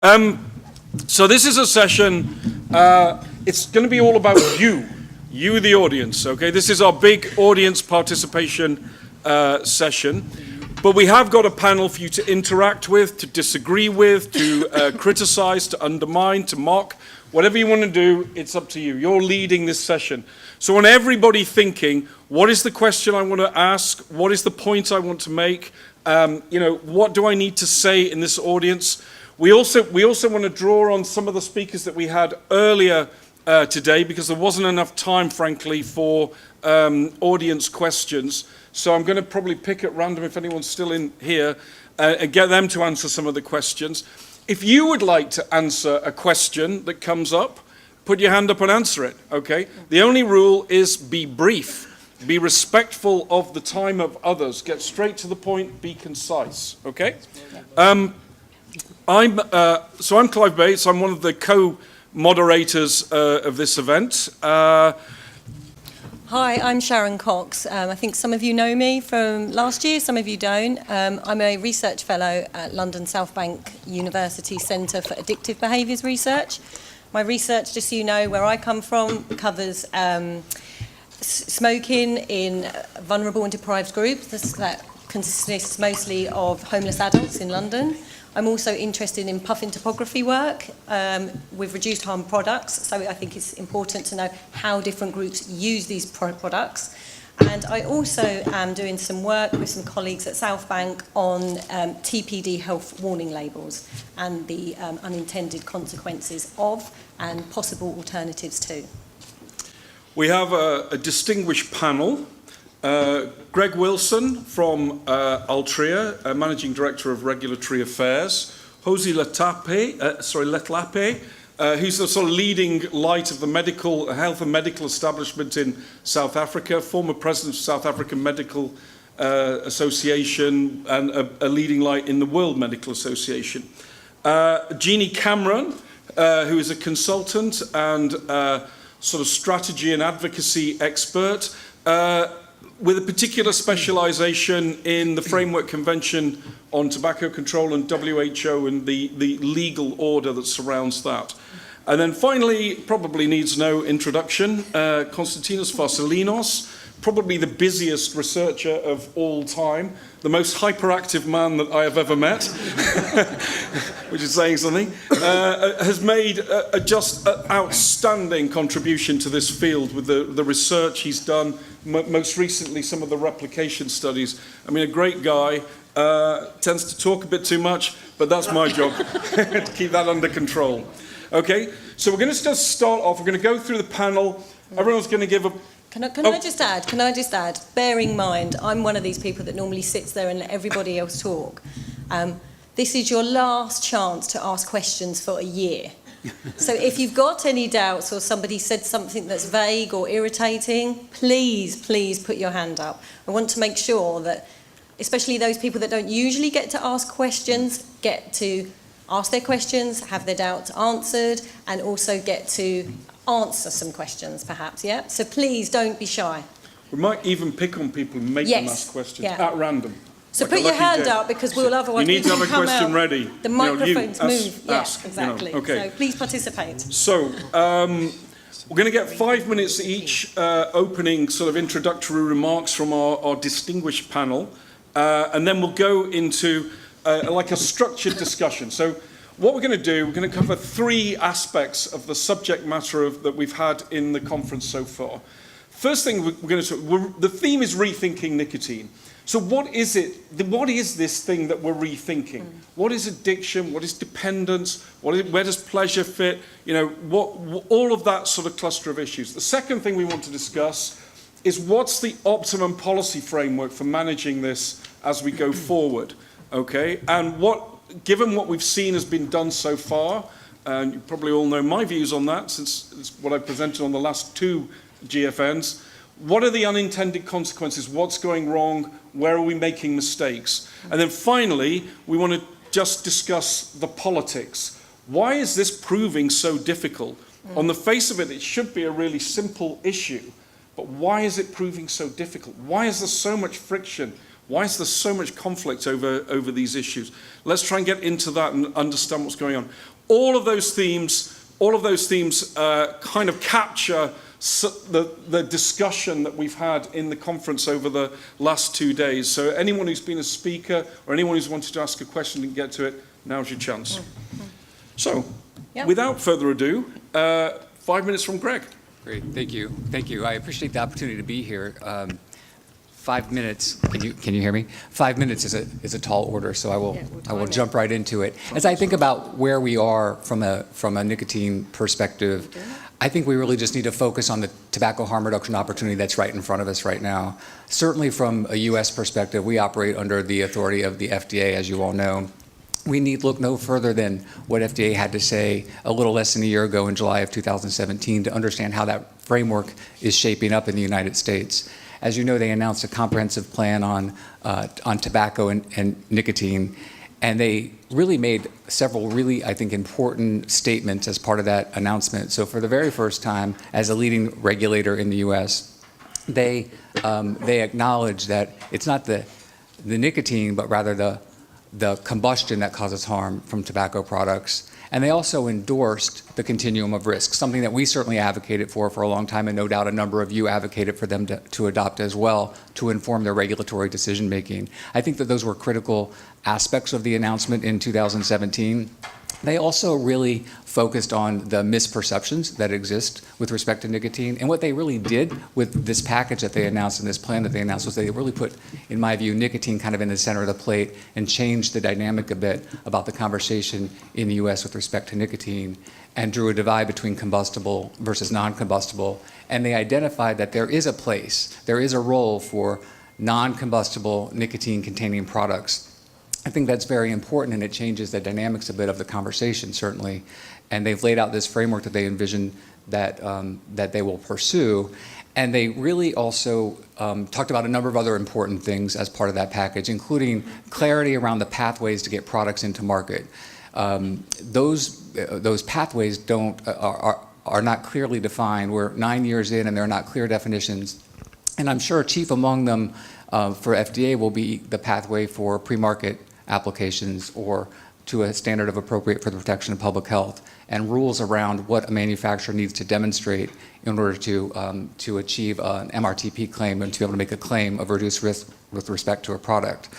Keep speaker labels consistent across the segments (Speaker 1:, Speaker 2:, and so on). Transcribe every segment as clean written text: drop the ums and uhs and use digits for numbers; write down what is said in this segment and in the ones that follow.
Speaker 1: So this is a session, it's going to be all about you, the audience, okay? This is our big audience participation session. But we have got a panel for you to interact with, to disagree with, to criticize, to undermine, to mock. Whatever you want to do, it's up to you. You're leading this session. So I want everybody thinking, what is the question I want to ask? What is the point I want to make? What do I need to say in this audience? We also want to draw on some of the speakers that we had earlier today, because there wasn't enough time, frankly, for audience questions. So I'm going to probably pick at random if anyone's still in here and get them to answer some of the questions. If you would like to answer a question that comes up, put your hand up and answer it, okay? The only rule is be brief. Be respectful of the time of others. Get straight to the point, be concise, okay? I'm Clive Bates. I'm one of the co-moderators of this event.
Speaker 2: Hi, I'm Sharon Cox. I think some of you know me from last year, some of you don't. I'm a research fellow at London South Bank University Centre for Addictive Behaviours Research. My research, just so you know where I come from, covers smoking in vulnerable and deprived groups. That consists mostly of homeless adults in London. I'm also interested in puffin topography work with reduced harm products, so I think it's important to know how different groups use these products. And I also am doing some work with some colleagues at South Bank on TPD health warning labels and the unintended consequences of and possible alternatives to.
Speaker 1: We have a distinguished panel. Greg Wilson from Altria, Managing Director of Regulatory Affairs. Kgosi Letlape, who's the sort of leading light of the health and medical establishment in South Africa, former President of South African Medical Association, and a leading light in the World Medical Association. Jeannie Cameron, who is a consultant and sort of strategy and advocacy expert, with a particular specialization in the Framework Convention on Tobacco Control and WHO and the legal order that surrounds that. And then finally, probably needs no introduction, Konstantinos Farsalinos, probably the busiest researcher of all time, the most hyperactive man that I have ever met, which is saying something, has made just an outstanding contribution to this field with the research he's done, most recently some of the replication studies. I mean, a great guy, tends to talk a bit too much, but that's my job, to keep that under control. Okay, so we're going to just start off, we're going to go through the panel, everyone's going to give a...
Speaker 2: Can I just add, bearing in mind, I'm one of these people that normally sits there and let everybody else talk. This is your last chance to ask questions for a year. So if you've got any doubts or somebody said something that's vague or irritating, please put your hand up. I want to make sure that, especially those people that don't usually get to ask questions, get to ask their questions, have their doubts answered, and also get to answer some questions, perhaps, yeah? So please don't be shy.
Speaker 1: We might even pick on people and make them ask questions at random.
Speaker 2: So put your hand up, because we'll otherwise...
Speaker 1: You need to have a question ready.
Speaker 2: The microphones move.
Speaker 1: Ask,
Speaker 2: exactly.
Speaker 1: Okay.
Speaker 2: So please participate.
Speaker 1: So we're going to get 5 minutes each, opening sort of introductory remarks from our distinguished panel, and then we'll go into like a structured discussion. So what we're going to do, we're going to cover 3 aspects of the subject matter that we've had in the conference so far. First thing we're going to the theme is rethinking nicotine. So what is it? What is this thing that we're rethinking? What is addiction? What is dependence? Where does pleasure fit? All of that sort of cluster of issues. The second thing we want to discuss is what's the optimum policy framework for managing this as we go forward, okay? And given what we've seen has been done so far, and you probably all know my views on that since it's what I presented on the last 2 GFNs, what are the unintended consequences? What's going wrong? Where are we making mistakes? And then finally, we want to just discuss the politics. Why is this proving so difficult? On the face of it, it should be a really simple issue, but why is it proving so difficult? Why is there so much friction? Why is there so much conflict over these issues? Let's try and get into that and understand what's going on. All of those themes kind of capture the discussion that we've had in the conference over the last 2 days. So anyone who's been a speaker or anyone who's wanted to ask a question and get to it, now's your chance. So, without further ado, 5 minutes from Greg.
Speaker 3: Great, thank you. Thank you. I appreciate the opportunity to be here. 5 minutes, can you hear me? 5 minutes is a tall order, so I will jump right into it. As I think about where we are from a nicotine perspective, I think we really just need to focus on the tobacco harm reduction opportunity that's right in front of us right now. Certainly from a U.S. perspective, we operate under the authority of the FDA, as you all know. We need look no further than what FDA had to say a little less than a year ago in July of 2017 to understand how that framework is shaping up in the United States. As you know, they announced a comprehensive plan on tobacco and nicotine, and they really made several really, I think, important statements as part of that announcement. So for the very first time, as a leading regulator in the U.S., they acknowledge that it's not the nicotine, but rather the combustion that causes harm from tobacco products. And they also endorsed the continuum of risk, something that we certainly advocated for a long time, and no doubt a number of you advocated for them to adopt as well to inform their regulatory decision making. I think that those were critical aspects of the announcement in 2017. They also really focused on the misperceptions that exist with respect to nicotine. And what they really did with this package that they announced and this plan that they announced was they really put, in my view, nicotine kind of in the center of the plate and changed the dynamic a bit about the conversation in the U.S. with respect to nicotine and drew a divide between combustible versus non-combustible. And they identified that there is a place, there is a role for non-combustible nicotine-containing products. I think that's very important, and it changes the dynamics a bit of the conversation, certainly. And they've laid out this framework that they envision that they will pursue. And they really also talked about a number of other important things as part of that package, including clarity around the pathways to get products into market. Those pathways are not clearly defined. We're 9 years in, and there are not clear definitions. And I'm sure chief among them for FDA will be the pathway for pre-market applications or to a standard of appropriate for the protection of public health, and rules around what a manufacturer needs to demonstrate in order to achieve an MRTP claim and to be able to make a claim of reduced risk with respect to a product.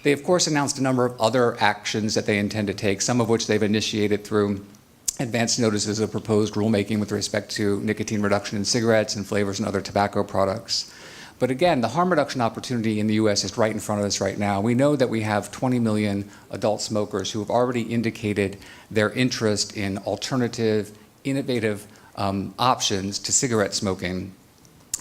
Speaker 3: They, of course, announced a number of other actions that they intend to take, some of which they've initiated through advanced notices of proposed rulemaking with respect to nicotine reduction in cigarettes and flavors and other tobacco products. But again, the harm reduction opportunity in the U.S. is right in front of us right now. We know that we have 20 million adult smokers who have already indicated their interest in alternative, innovative options to cigarette smoking.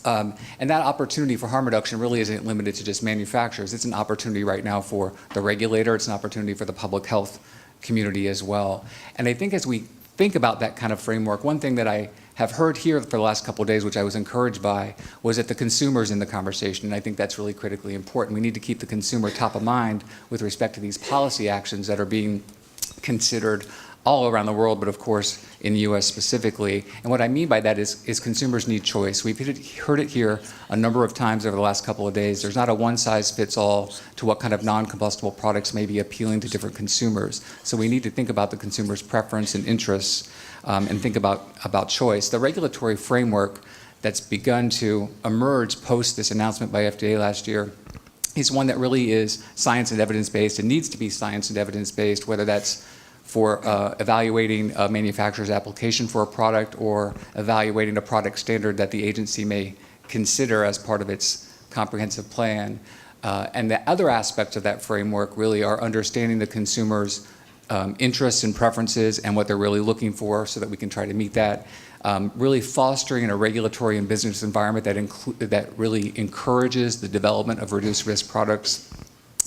Speaker 3: And that opportunity for harm reduction really isn't limited to just manufacturers. It's an opportunity right now for the regulator. It's an opportunity for the public health community as well. And I think as we think about that kind of framework, one thing that I have heard here for the last couple of days, which I was encouraged by, was that the consumer's in the conversation, and I think that's really critically important. We need to keep the consumer top of mind with respect to these policy actions that are being considered all around the world, but of course in the U.S. specifically. And what I mean by that is consumers need choice. We've heard it here a number of times over the last couple of days. There's not a one-size-fits-all to what kind of non-combustible products may be appealing to different consumers. So we need to think about the consumer's preference and interests and think about choice. The regulatory framework that's begun to emerge post this announcement by FDA last year is one that really is science and evidence-based and needs to be science and evidence-based, whether that's for evaluating a manufacturer's application for a product or evaluating a product standard that the agency may consider as part of its comprehensive plan. And the other aspects of that framework really are understanding the consumer's interests and preferences and what they're really looking for so that we can try to meet that. Really fostering a regulatory and business environment that really encourages the development of reduced risk products.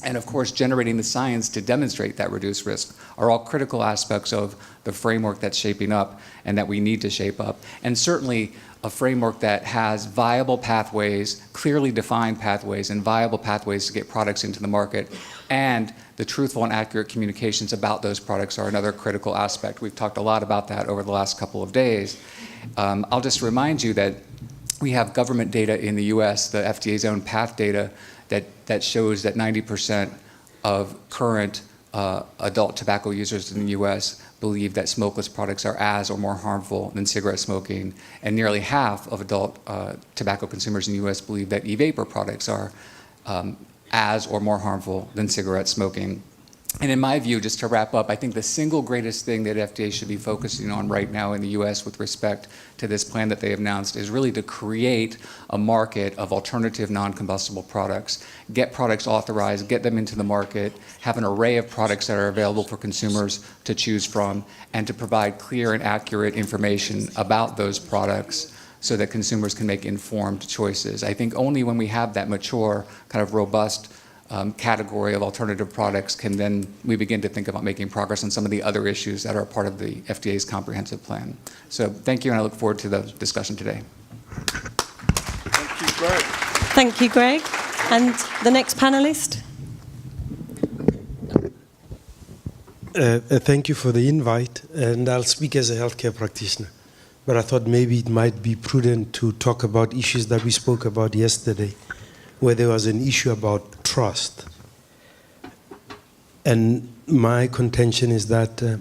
Speaker 3: And of course, generating the science to demonstrate that reduced risk are all critical aspects of the framework that's shaping up and that we need to shape up. And certainly a framework that has viable pathways, clearly defined pathways, and viable pathways to get products into the market. And the truthful and accurate communications about those products are another critical aspect. We've talked a lot about that over the last couple of days. I'll just remind you that we have government data in the US, the FDA's own PATH data, that shows that 90% of current adult tobacco users in the US believe that smokeless products are as or more harmful than cigarette smoking, and nearly half of adult tobacco consumers in the U.S. believe that e-vapor products are as or more harmful than cigarette smoking. And in my view, just to wrap up, I think the single greatest thing that FDA should be focusing on right now in the U.S. with respect to this plan that they have announced is really to create a market of alternative non-combustible products, get products authorized, get them into the market, have an array of products that are available for consumers to choose from, and to provide clear and accurate information about those products so that consumers can make informed choices. I think only when we have that mature, kind of robust category of alternative products can then we begin to think about making progress on some of the other issues that are part of the FDA's comprehensive plan. So thank you, and I look forward to the discussion today.
Speaker 1: Thank you, Greg.
Speaker 2: Thank you, Greg. And the next panelist?
Speaker 4: Thank you for the invite, and I'll speak as a healthcare practitioner. But I thought maybe it might be prudent to talk about issues that we spoke about yesterday, where there was an issue about trust. And my contention is that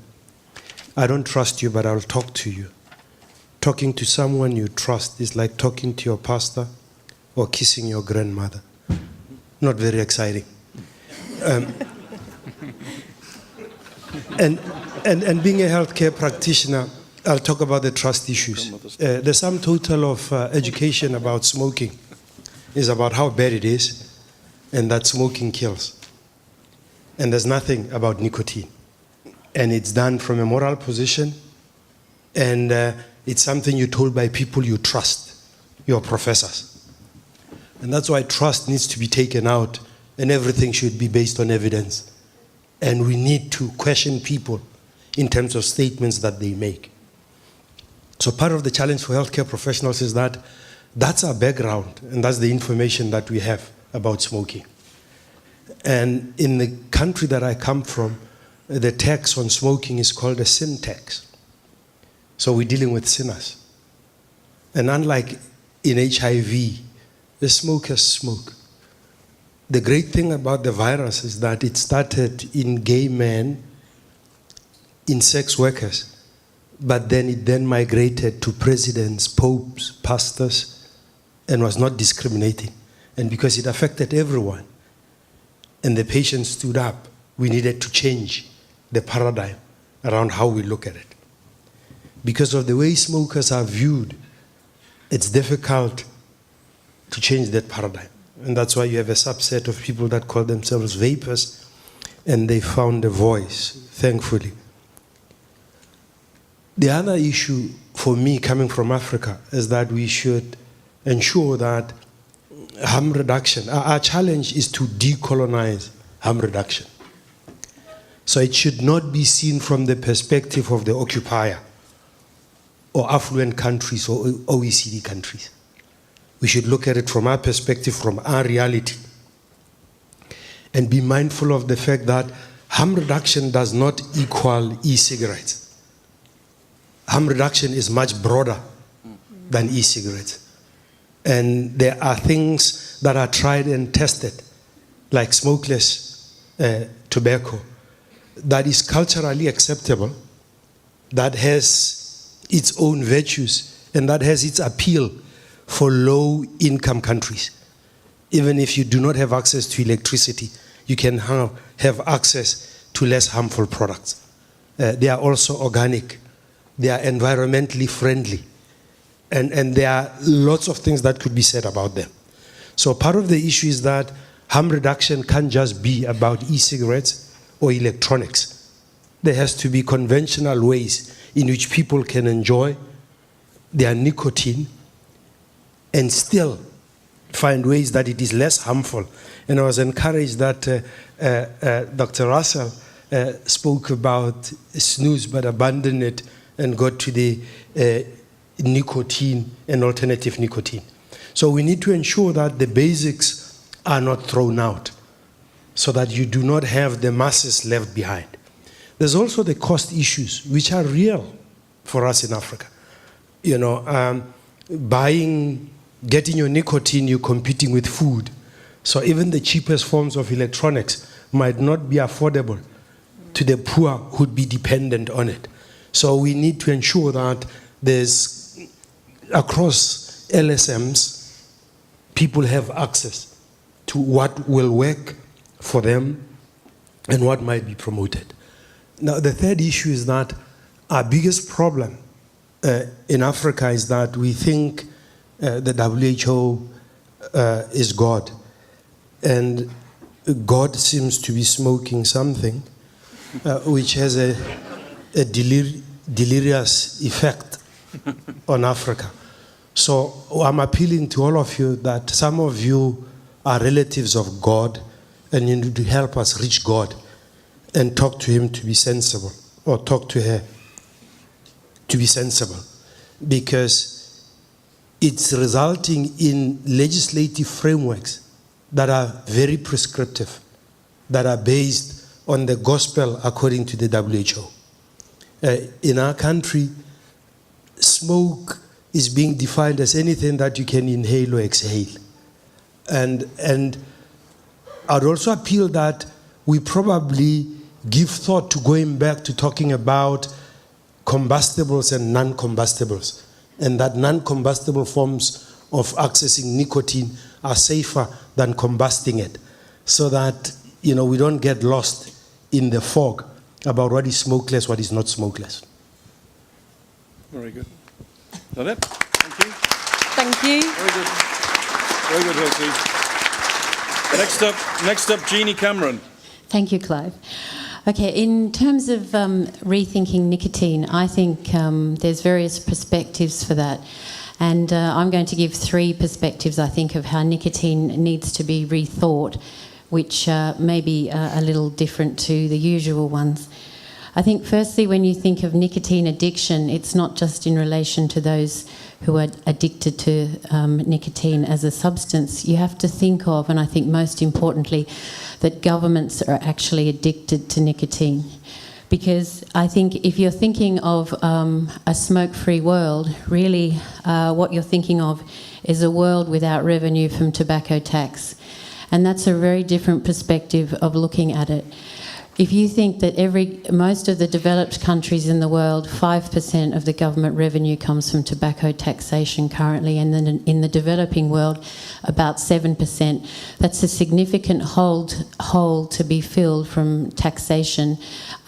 Speaker 4: I don't trust you, but I'll talk to you. Talking to someone you trust is like talking to your pastor or kissing your grandmother. Not very exciting. And being a healthcare practitioner, I'll talk about the trust issues. The sum total of education about smoking is about how bad it is and that smoking kills. And there's nothing about nicotine. And it's done from a moral position, and it's something you're told by people you trust, your professors. And that's why trust needs to be taken out, and everything should be based on evidence. And we need to question people in terms of statements that they make. So part of the challenge for healthcare professionals is that that's our background, and that's the information that we have about smoking. And in the country that I come from, the tax on smoking is called a sin tax. So we're dealing with sinners. And unlike in HIV, the smokers smoke. The great thing about the virus is that it started in gay men, in sex workers, but then it then migrated to presidents, popes, pastors, and was not discriminating. And because it affected everyone, and the patients stood up, we needed to change the paradigm around how we look at it. Because of the way smokers are viewed, it's difficult to change that paradigm. And that's why you have a subset of people that call themselves vapors, and they found a voice, thankfully. The other issue for me coming from Africa is that we should ensure that harm reduction, our challenge is to decolonize harm reduction. So it should not be seen from the perspective of the occupier or affluent countries or OECD countries. We should look at it from our perspective, from our reality, and be mindful of the fact that harm reduction does not equal e-cigarettes. Harm reduction is much broader than e-cigarettes. And there are things that are tried and tested, like smokeless tobacco, that is culturally acceptable, that has its own virtues, and that has its appeal for low-income countries. Even if you do not have access to electricity, you can have access to less harmful products. They are also organic. They are environmentally friendly. And there are lots of things that could be said about them. So part of the issue is that harm reduction can't just be about e-cigarettes or electronics. There has to be conventional ways in which people can enjoy their nicotine and still find ways that it is less harmful. And I was encouraged that Dr. Russell spoke about snooze but abandoned it and got to the nicotine and alternative nicotine. So we need to ensure that the basics are not thrown out so that you do not have the masses left behind. There's also the cost issues, which are real for us in Africa. You know, getting your nicotine, you're competing with food. So even the cheapest forms of electronics might not be affordable to the poor who'd be dependent on it. So we need to ensure that there's, across LSMs, people have access to what will work for them and what might be promoted. Now, the third issue is that our biggest problem in Africa is that we think the WHO is God. And God seems to be smoking something which has a delirious effect on Africa. So I'm appealing to all of you that some of you are relatives of God and you need to help us reach God and talk to him to be sensible, or talk to her to be sensible, because it's resulting in legislative frameworks that are very prescriptive, that are based on the gospel according to the WHO. In our country, smoke is being defined as anything that you can inhale or exhale. And I'd also appeal that we probably give thought to going back to talking about combustibles and non-combustibles, and that non-combustible forms of accessing nicotine are safer than combusting it, so that we don't get lost in the fog about what is smokeless, what is not smokeless.
Speaker 1: Very good. Is that it? Thank you.
Speaker 2: Thank you.
Speaker 1: Very good. Very good, Kgosi. Next up, Jeannie Cameron.
Speaker 5: Thank you, Clive. Okay, in terms of rethinking nicotine, I think there's various perspectives for that. And I'm going to give 3 perspectives, I think, of how nicotine needs to be rethought, which may be a little different to the usual ones. I think, firstly, when you think of nicotine addiction, it's not just in relation to those who are addicted to nicotine as a substance. You have to think of, and I think most importantly, that governments are actually addicted to nicotine. Because I think if you're thinking of a smoke-free world, really what you're thinking of is a world without revenue from tobacco tax. And that's a very different perspective of looking at it. If you think that most of the developed countries in the world, 5% of the government revenue comes from tobacco taxation currently, and then in the developing world, about 7%, that's a significant hole to be filled from taxation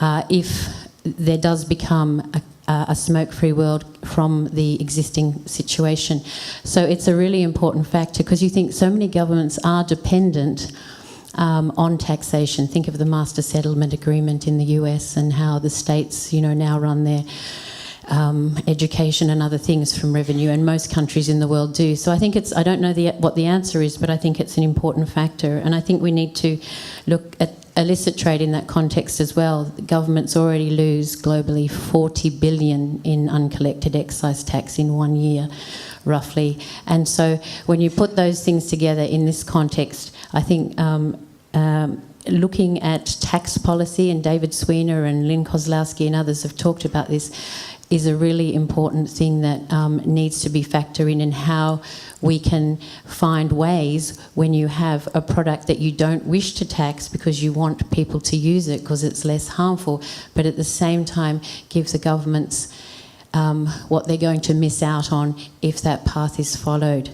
Speaker 5: if there does become a smoke-free world from the existing situation. So it's a really important factor, because you think so many governments are dependent on taxation. Think of the Master Settlement Agreement in the US and how the states, now run their education and other things from revenue, and most countries in the world do. So I think I don't know what the answer is, but I think it's an important factor. And I think we need to look at illicit trade in that context as well. The governments already lose globally 40 billion in uncollected excise tax in 1 year, roughly. And so when you put those things together in this context, I think looking at tax policy, and David Sweener and Lynn Kozlowski and others have talked about this, is a really important thing that needs to be factored in how we can find ways when you have a product that you don't wish to tax because you want people to use it because it's less harmful, but at the same time give the governments what they're going to miss out on if that path is followed.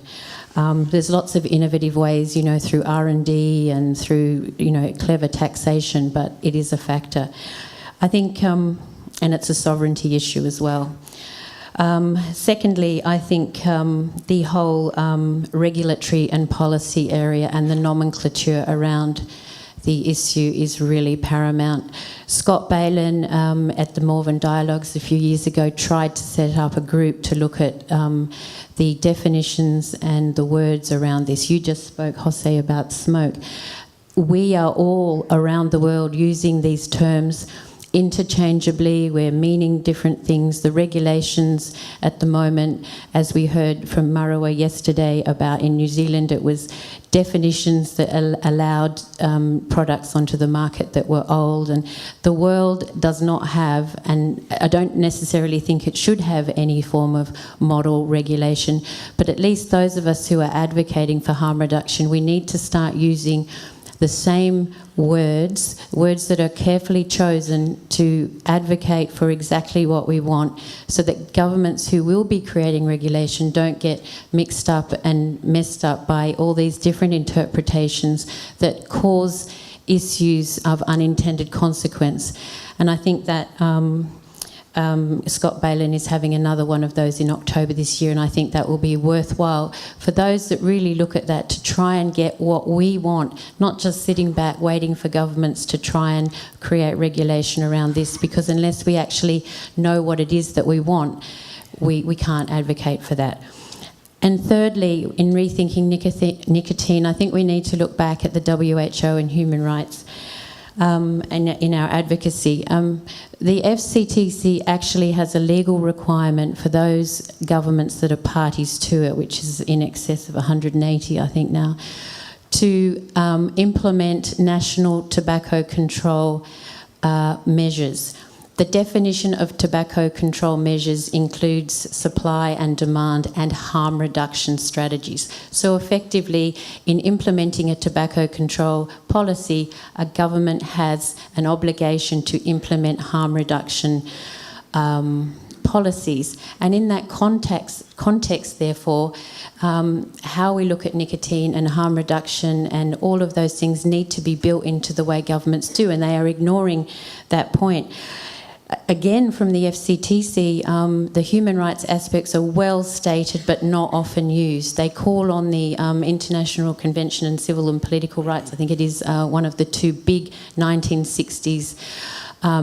Speaker 5: There's lots of innovative ways, through R&D and through, clever taxation, but it is a factor. I think, and it's a sovereignty issue as well. Secondly, I think the whole regulatory and policy area and the nomenclature around the issue is really paramount. Scott Balin at the Morven Dialogues a few years ago tried to set up a group to look at the definitions and the words around this. You just spoke, Jose, about smoke. We are all around the world using these terms interchangeably. We're meaning different things. The regulations at the moment, as we heard from Marawa yesterday about in New Zealand, it was definitions that allowed products onto the market that were old, and the world does not have, and I don't necessarily think it should have, any form of model regulation, but at least those of us who are advocating for harm reduction, we need to start using the same words that are carefully chosen to advocate for exactly what we want, so that governments who will be creating regulation don't get mixed up and messed up by all these different interpretations that cause issues of unintended consequence. And I think that Scott Balan is having another one of those in October this year, and I think that will be worthwhile for those that really look at that to try and get what we want, not just sitting back waiting for governments to try and create regulation around this, because unless we actually know what it is that we want, we can't advocate for that. And thirdly, in rethinking nicotine, I think we need to look back at the WHO and human rights and in our advocacy. The FCTC actually has a legal requirement for those governments that are parties to it, which is in excess of 180, I think now, to implement national tobacco control measures. The definition of tobacco control measures includes supply and demand and harm reduction strategies. So effectively, in implementing a tobacco control policy, a government has an obligation to implement harm reduction policies. And in that context, therefore, how we look at nicotine and harm reduction and all of those things need to be built into the way governments do, and they are ignoring that point. Again, from the FCTC, the human rights aspects are well stated but not often used. They call on the International Convention on Civil and Political Rights. I think it is one of the two big 1960s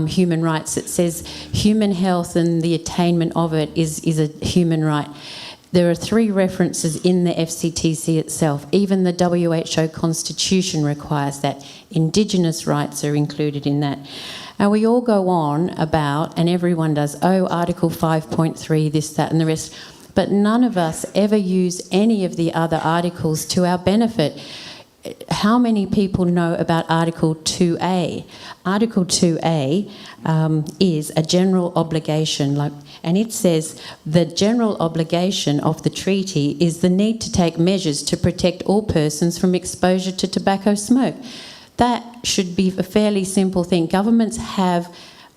Speaker 5: human rights. It says human health and the attainment of it is a human right. There are 3 references in the FCTC itself. Even the WHO Constitution requires that. Indigenous rights are included in that. And we all go on about, and everyone does, Article 5.3, this, that, and the rest. But none of us ever use any of the other articles to our benefit. How many people know about Article 2A? Article 2A is a general obligation, and it says the general obligation of the treaty is the need to take measures to protect all persons from exposure to tobacco smoke. That should be a fairly simple thing. Governments have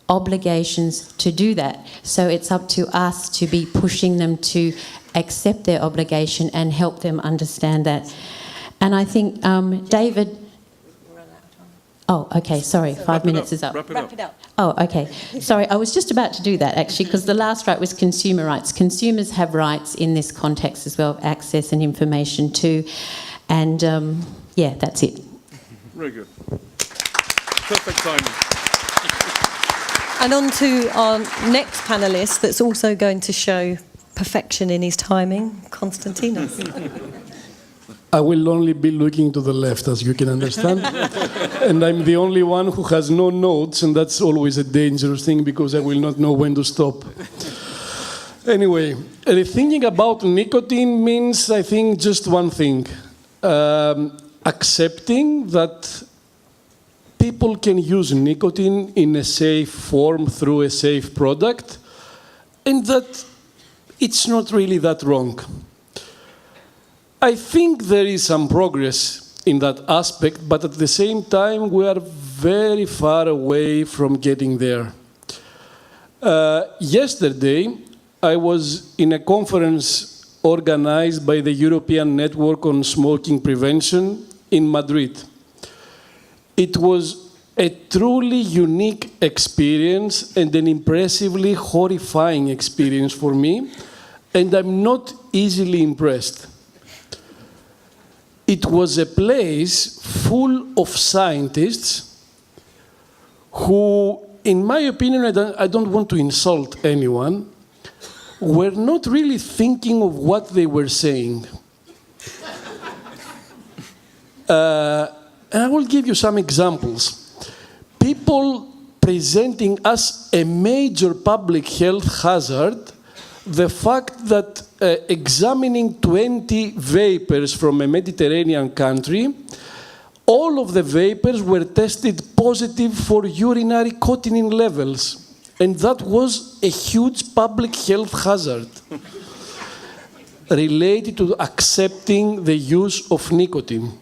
Speaker 5: obligations to do that. So it's up to us to be pushing them to accept their obligation and help them understand that. And I think, David... Oh, okay, sorry, 5 minutes is up.
Speaker 1: Wrap it up.
Speaker 2: Oh, okay. Sorry, I was just about to do that, actually, because the last right was consumer rights. Consumers have rights in this context as well, access and information too. And, yeah, that's it.
Speaker 1: Very good. Perfect timing.
Speaker 2: And on to our next panellist that's also going to show perfection in his timing, Konstantinos.
Speaker 6: I will only be looking to the left, as you can understand. And I'm the only one who has no notes, and that's always a dangerous thing because I will not know when to stop. Anyway, rethinking about nicotine means, I think, just one thing. Accepting that people can use nicotine in a safe form through a safe product, and that it's not really that wrong. I think there is some progress in that aspect, but at the same time, we are very far away from getting there. Yesterday, I was in a conference organized by the European Network on Smoking Prevention in Madrid. It was a truly unique experience and an impressively horrifying experience for me, and I'm not easily impressed. It was a place full of scientists who, in my opinion, I don't want to insult anyone, were not really thinking of what they were saying. And I will give you some examples. People presenting as a major public health hazard the fact that examining 20 vapors from a Mediterranean country, all of the vapors were tested positive for urinary nicotine levels. And that was a huge public health hazard related to accepting the use of nicotine.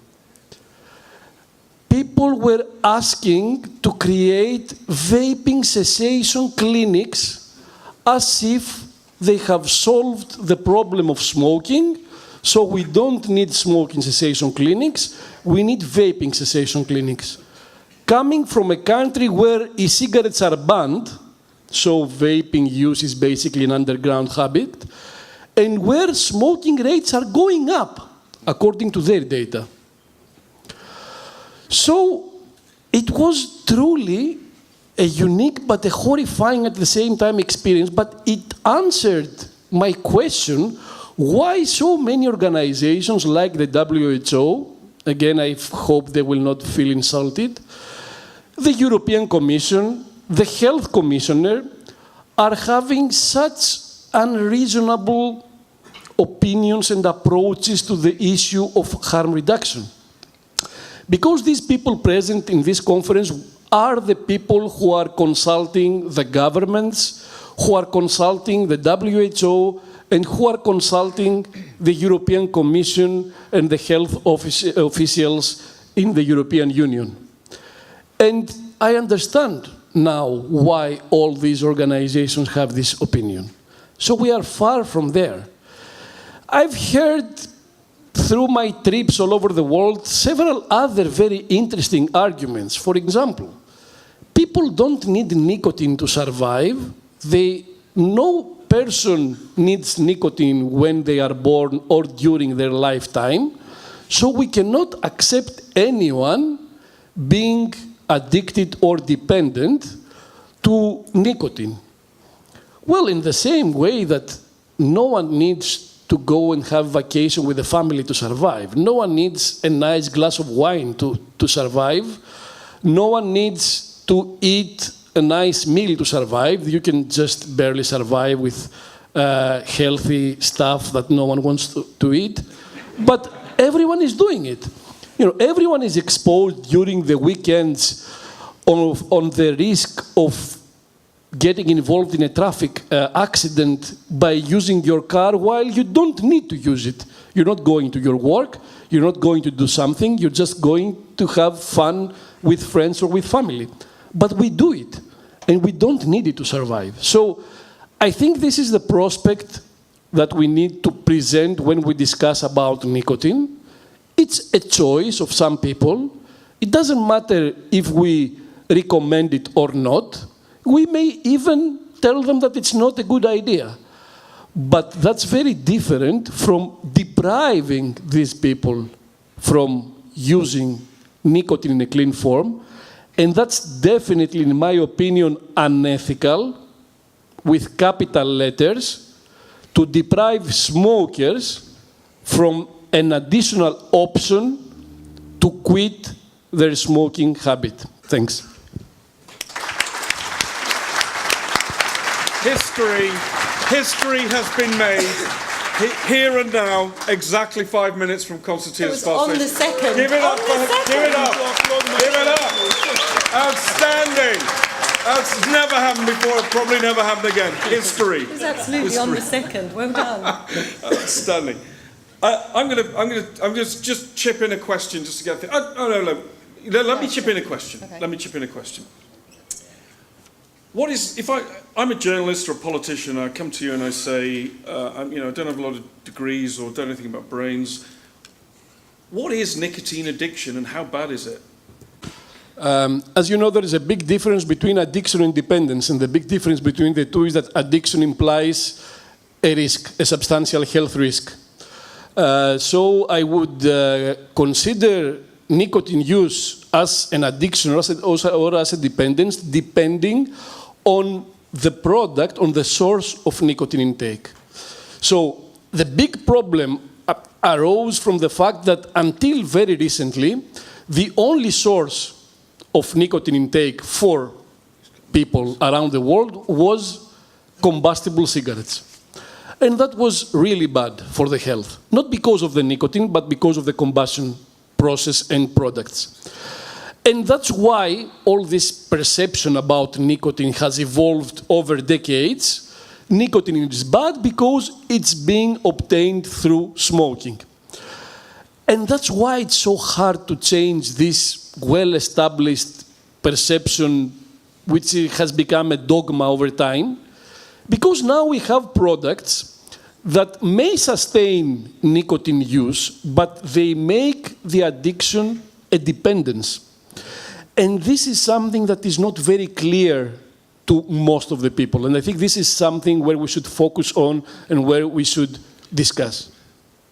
Speaker 6: people were asking to create vaping cessation clinics as if they have solved the problem of smoking, so we don't need smoking cessation clinics, we need vaping cessation clinics. Coming from a country where e-cigarettes are banned, so vaping use is basically an underground habit, and where smoking rates are going up, according to their data. So it was truly a unique but a horrifying at the same time experience, but it answered my question, why so many organizations like the WHO, again I hope they will not feel insulted, the European Commission, the Health Commissioner, are having such unreasonable opinions and approaches to the issue of harm reduction. Because these people present in this conference are the people who are consulting the governments, who are consulting the WHO, and who are consulting the European Commission and the health officials in the European Union. And I understand now why all these organizations have this opinion. So we are far from there. I've heard through my trips all over the world several other very interesting arguments. For example, people don't need nicotine to survive. No person needs nicotine when they are born or during their lifetime. So we cannot accept anyone being addicted or dependent to nicotine. Well, in the same way that no one needs to go and have vacation with the family to survive. No one needs a nice glass of wine to survive. No one needs to eat a nice meal to survive. You can just barely survive with healthy stuff that no one wants to eat. But everyone is doing it. You know, everyone is exposed during the weekends on the risk of getting involved in a traffic accident by using your car while you don't need to use it. You're not going to your work, you're not going to do something, you're just going to have fun with friends or with family. But we do it, and we don't need it to survive. So I think this is the prospect that we need to present when we discuss about nicotine. It's a choice of some people. It doesn't matter if we recommend it or not. We may even tell them that it's not a good idea. But that's very different from depriving these people from using nicotine in a clean form. And that's definitely, in my opinion, unethical, with capital letters, to deprive smokers from an additional option to quit their smoking habit. Thanks.
Speaker 1: History has been made here and now, exactly 5 minutes from Konstantinos.
Speaker 2: It was on the second.
Speaker 1: Give it up, give it up, give it up. Outstanding. That's never happened before, probably never happened again. History.
Speaker 2: It was absolutely on the second. Well done.
Speaker 1: Outstanding. I'm gonna just chip in a question just to get through. Let me chip in a question.
Speaker 2: Okay.
Speaker 1: Let me chip in a question. What is, if I'm a journalist or a politician, I come to you and I say, I don't have a lot of degrees or don't know anything about brains. What is nicotine addiction and how bad is it?
Speaker 6: As you know, there is a big difference between addiction and dependence, and the big difference between the two is that addiction implies a risk, a substantial health risk. So I would consider nicotine use as an addiction or as a dependence, depending on the product, on the source of nicotine intake. So the big problem arose from the fact that until very recently, the only source of nicotine intake for people around the world was combustible cigarettes. And that was really bad for the health, not because of the nicotine, but because of the combustion process and products. And that's why all this perception about nicotine has evolved over decades. Nicotine is bad because it's being obtained through smoking. And that's why it's so hard to change this well-established perception which has become a dogma over time, because now we have products that may sustain nicotine use, but they make the addiction a dependence. And this is something that is not very clear to most of the people. And I think this is something where we should focus on and where we should discuss.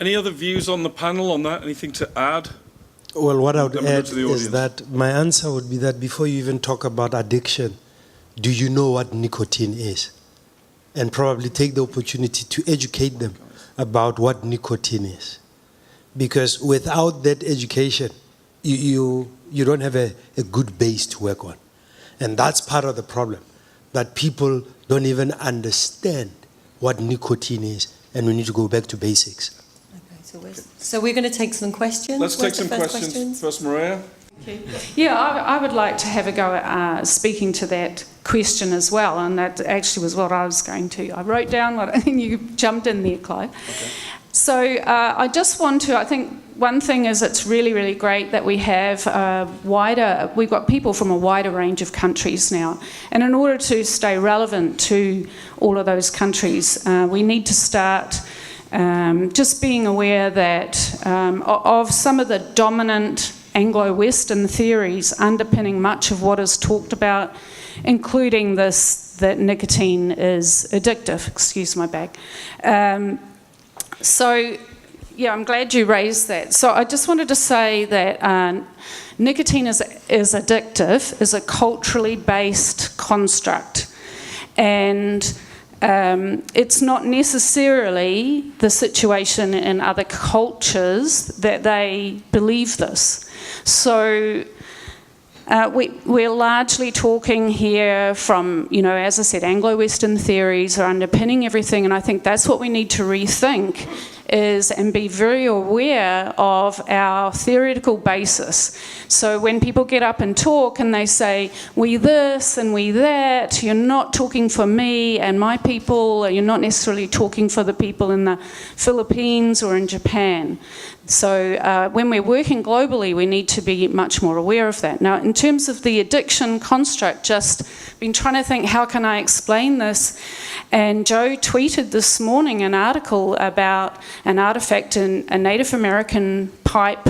Speaker 1: Any other views on the panel on that? Anything to add?
Speaker 4: Well, what I would
Speaker 1: Then we'll go
Speaker 4: add
Speaker 1: to the
Speaker 4: is
Speaker 1: audience.
Speaker 4: that my answer would be that before you even talk about addiction, do you know what nicotine is? And probably take the opportunity to educate them about what nicotine is. Because without that education, you don't have a good base to work on. And that's part of the problem, that people don't even understand what nicotine is, and we need to go back to basics.
Speaker 2: Okay, so we're going to take some questions.
Speaker 1: Let's take
Speaker 2: What's the
Speaker 1: some
Speaker 2: first
Speaker 1: questions. First, Maria.
Speaker 7: Yeah, I would like to have a go at speaking to that question as well, and that actually was what I was going to. I wrote down what, and you jumped in there, Clive. Okay. So I just want to, I think one thing is it's really, really great that we have we've got people from a wider range of countries now. And in order to stay relevant to all of those countries, we need to start just being aware that of some of the dominant Anglo-Western theories underpinning much of what is talked about, including this, that nicotine is addictive. Excuse my bag. So, yeah, I'm glad you raised that. So I just wanted to say that nicotine is addictive, is a culturally based construct. And it's not necessarily the situation in other cultures that they believe this. So we're largely talking here from, as I said, Anglo-Western theories are underpinning everything, and I think that's what we need to rethink is and be very aware of our theoretical basis. So when people get up and talk and they say, we this and we that, you're not talking for me and my people, you're not necessarily talking for the people in the Philippines or in Japan. So when we're working globally, we need to be much more aware of that. Now, in terms of the addiction construct, just been trying to think, how can I explain this? And Joe tweeted this morning an article about an artifact in a Native American pipe,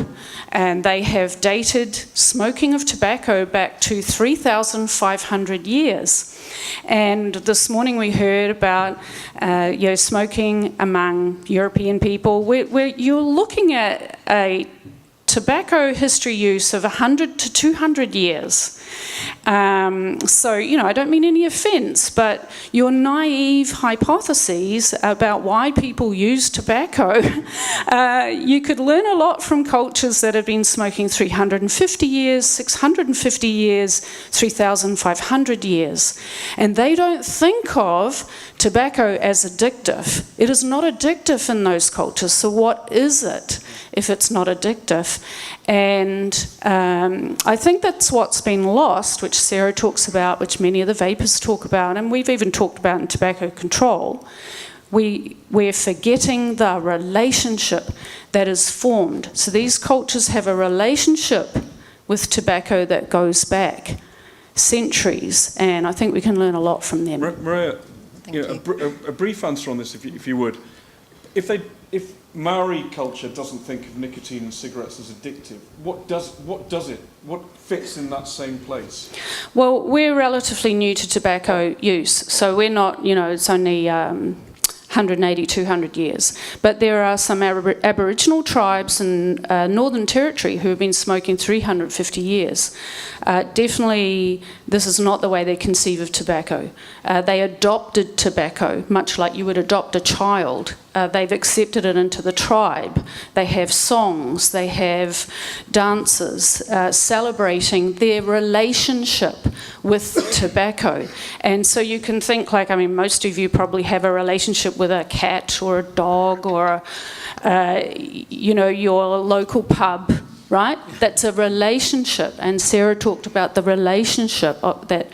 Speaker 7: and they have dated smoking of tobacco back to 3,500 years. And this morning we heard about smoking among European people. You're looking at a tobacco history use of 100 to 200 years. So, I don't mean any offence, but your naive hypotheses about why people use tobacco, you could learn a lot from cultures that have been smoking 350 years, 650 years, 3,500 years. And they don't think of tobacco as addictive. It is not addictive in those cultures. So what is it if it's not addictive? And I think that's what's been lost, which Sarah talks about, which many of the vapors talk about, and we've even talked about in tobacco control. We're forgetting the relationship that is formed. So these cultures have a relationship with tobacco that goes back centuries, and I think we can learn a lot from them.
Speaker 1: Maria, a brief answer on this, if you would. If Maori culture doesn't think of nicotine and cigarettes as addictive, what does it? What fits in that same place? Well,
Speaker 7: we're relatively new to tobacco use, so we're not, it's only 180, 200 years. But there are some Aboriginal tribes in Northern Territory who have been smoking 350 years. Definitely, this is not the way they conceive of tobacco. They adopted tobacco, much like you would adopt a child. They've accepted it into the tribe. They have songs, they have dances celebrating their relationship with tobacco. And so you can think most of you probably have a relationship with a cat or a dog or, your local pub, right? That's a relationship. And Sarah talked about the relationship that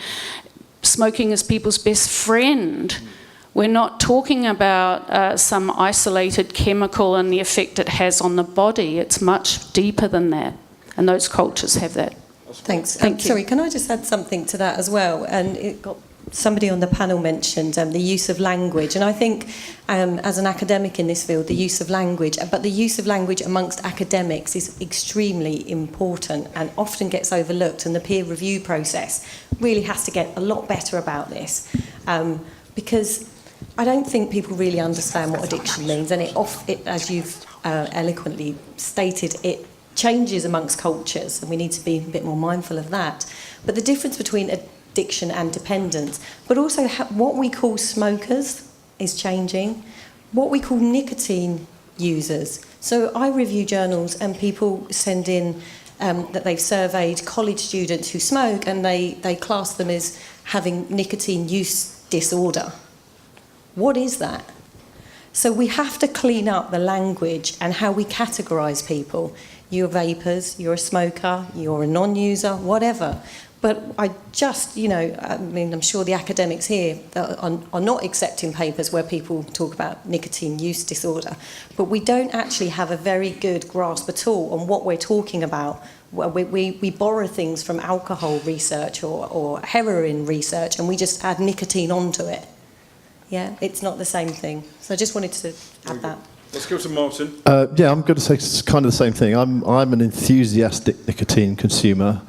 Speaker 7: smoking is people's best friend. We're not talking about some isolated chemical and the effect it has on the body. It's much deeper than that, and those cultures have that.
Speaker 2: Thanks.
Speaker 7: Thank you.
Speaker 2: Sorry, can I just add something to that as well? And somebody on the panel mentioned the use of language, and I think as an academic in this field, the use of language, but the use of language amongst academics is extremely important and often gets overlooked, and the peer review process really has to get a lot better about this, because I don't think people really understand what addiction means, and it as you've eloquently stated, it changes amongst cultures, and we need to be a bit more mindful of that. But the difference between addiction and dependence, but also what we call smokers is changing, what we call nicotine users. So I review journals and people send in that they've surveyed college students who smoke, and they class them as having nicotine use disorder. What is that? So we have to clean up the language and how we categorise people. You're vapers, you're a smoker, you're a non-user, whatever. But I just, I mean, I'm sure the academics here are not accepting papers where people talk about nicotine use disorder, but we don't actually have a very good grasp at all on what we're talking about. We borrow things from alcohol research or heroin research, and we just add nicotine onto it. Yeah, it's not the same thing. So I just wanted to add that.
Speaker 1: Let's go to Martin.
Speaker 8: Yeah, I'm going to say it's kind of the same thing. I'm an enthusiastic nicotine consumer.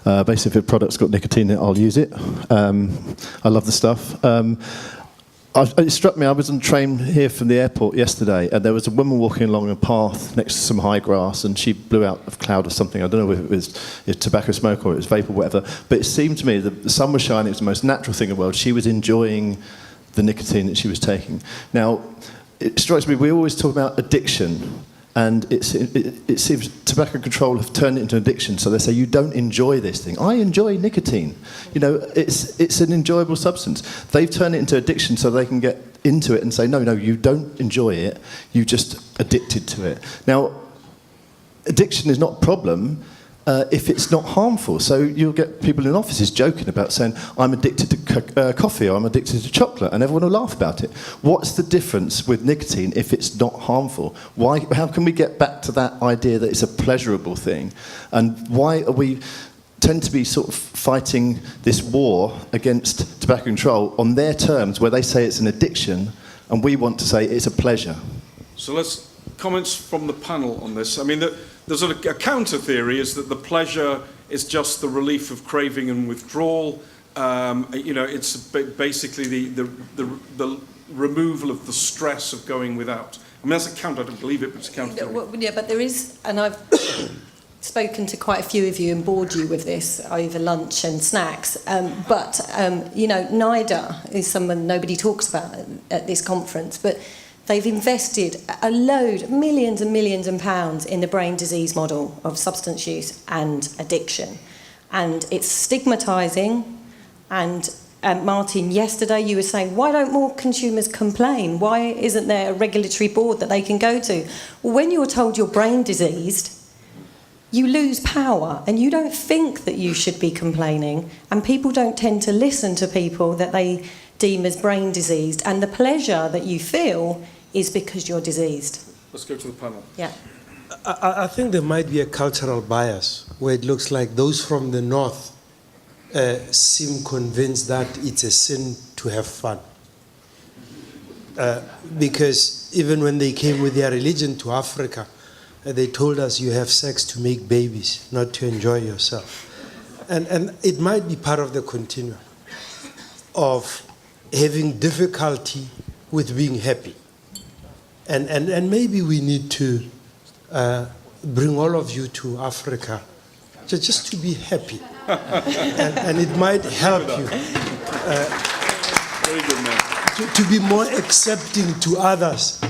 Speaker 8: Basically, if a product's got nicotine in it, I'll use it. I love the stuff. It struck me, I was on the train here from the airport yesterday, and there was a woman walking along a path next to some high grass, and she blew out a cloud of something. I don't know if it was tobacco smoke or it was vape or whatever, but it seemed to me that the sun was shining, it was the most natural thing in the world. She was enjoying the nicotine that she was taking. Now, it strikes me, we always talk about addiction, and it seems tobacco control have turned it into addiction, so they say, you don't enjoy this thing. I enjoy nicotine. It's an enjoyable substance. They've turned it into addiction so they can get into it and say, no, you don't enjoy it, you're just addicted to it. Now, addiction is not a problem if it's not harmful. So you'll get people in offices joking about saying, I'm addicted to coffee, or I'm addicted to chocolate, and everyone will laugh about it. What's the difference with nicotine if it's not harmful? How can we get back to that idea that it's a pleasurable thing? And why are we tend to be sort of fighting this war against tobacco control on their terms, where they say it's an addiction, and we want to say it's a pleasure?
Speaker 1: So let's comments from the panel on this. I mean, there's a counter theory is that the pleasure is just the relief of craving and withdrawal. It's basically the removal of the stress of going without. I mean, that's a counter. I don't believe it, but it's a counter theory.
Speaker 2: Yeah, but there is, and I've spoken to quite a few of you and bored you with this over lunch and snacks. But NIDA is someone nobody talks about at this conference, but they've invested millions and millions of pounds in the brain disease model of substance use and addiction. And it's stigmatising. And Martin, yesterday you were saying, why don't more consumers complain? Why isn't there a regulatory board that they can go to? Well, when you're told you're brain diseased, you lose power, and you don't think that you should be complaining. And people don't tend to listen to people that they deem as brain diseased, and the pleasure that you feel is because you're diseased.
Speaker 1: Let's go to the panel.
Speaker 2: Yeah.
Speaker 4: I think there might be a cultural bias where it looks like those from the north seem convinced that it's a sin to have fun. Because even when they came with their religion to Africa, they told us you have sex to make babies, not to enjoy yourself. And it might be part of the continuum of having difficulty with being happy. And maybe we need to bring all of you to Africa just to be happy. and it might help you
Speaker 1: Very good, man.
Speaker 4: to be more accepting to others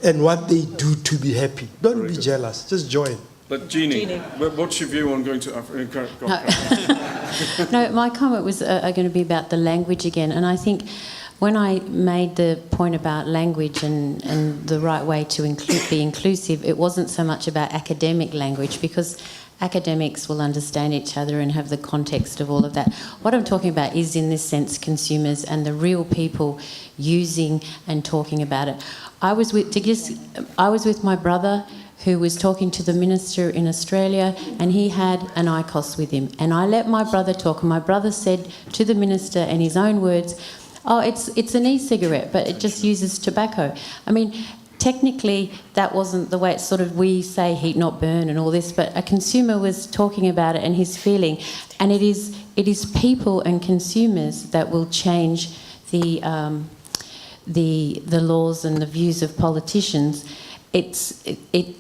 Speaker 4: and what they do to be happy. Don't be jealous, just join.
Speaker 1: But Jeannie, what's your view on going to Africa?
Speaker 5: No, my comment was going to be about the language again, and I think when I made the point about language and the right way to be inclusive, it wasn't so much about academic language, because academics will understand each other and have the context of all of that. What I'm talking about is, in this sense, consumers and the real people using and talking about it. I was with my brother who was talking to the minister in Australia, and he had an IQOS with him. And I let my brother talk, and my brother said to the minister, in his own words, "Oh, it's an e-cigarette, but it just uses tobacco." I mean, technically, that wasn't the way it's sort of, we say heat not burn and all this, but a consumer was talking about it and his feeling. And it is people and consumers that will change the laws and the views of politicians.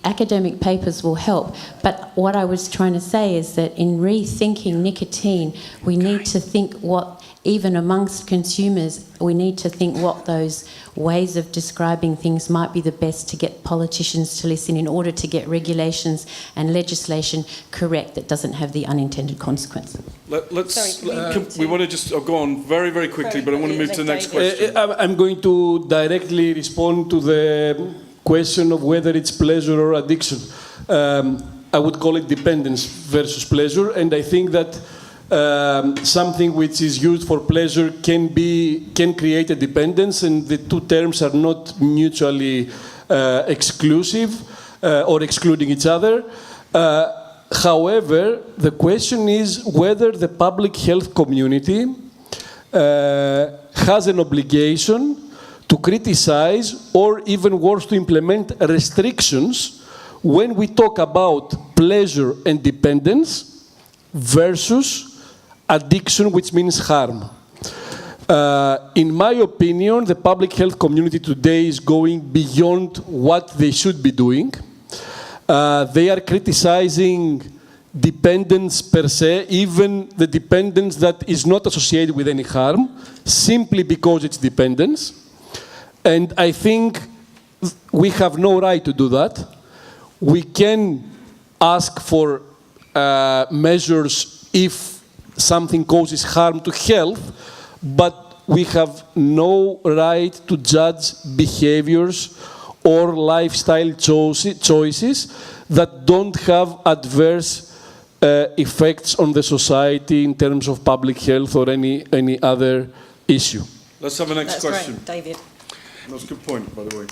Speaker 5: Academic papers will help, but what I was trying to say is that in rethinking nicotine, we need to think what, even amongst consumers, we need to think what those ways of describing things might be the best to get politicians to listen in order to get regulations and legislation correct that doesn't have the unintended consequence.
Speaker 1: We want to just go on very, very quickly, but I want to move to the next question.
Speaker 6: I'm going to directly respond to the question of whether it's pleasure or addiction. I would call it dependence versus pleasure, and I think that something which is used for pleasure can create a dependence, and the two terms are not mutually exclusive or excluding each other. However, the question is whether the public health community has an obligation to criticize, or even worse, to implement restrictions when we talk about pleasure and dependence versus addiction, which means harm. In my opinion, the public health community today is going beyond what they should be doing. They are criticizing dependence per se, even the dependence that is not associated with any harm, simply because it's dependence. And I think we have no right to do that. We can ask for measures if something causes harm to health, but we have no right to judge behaviors or lifestyle choices that don't have adverse effects on the society in terms of public health or any other issue.
Speaker 1: Let's have a next question.
Speaker 2: Great, David.
Speaker 1: That's a good point, by the way.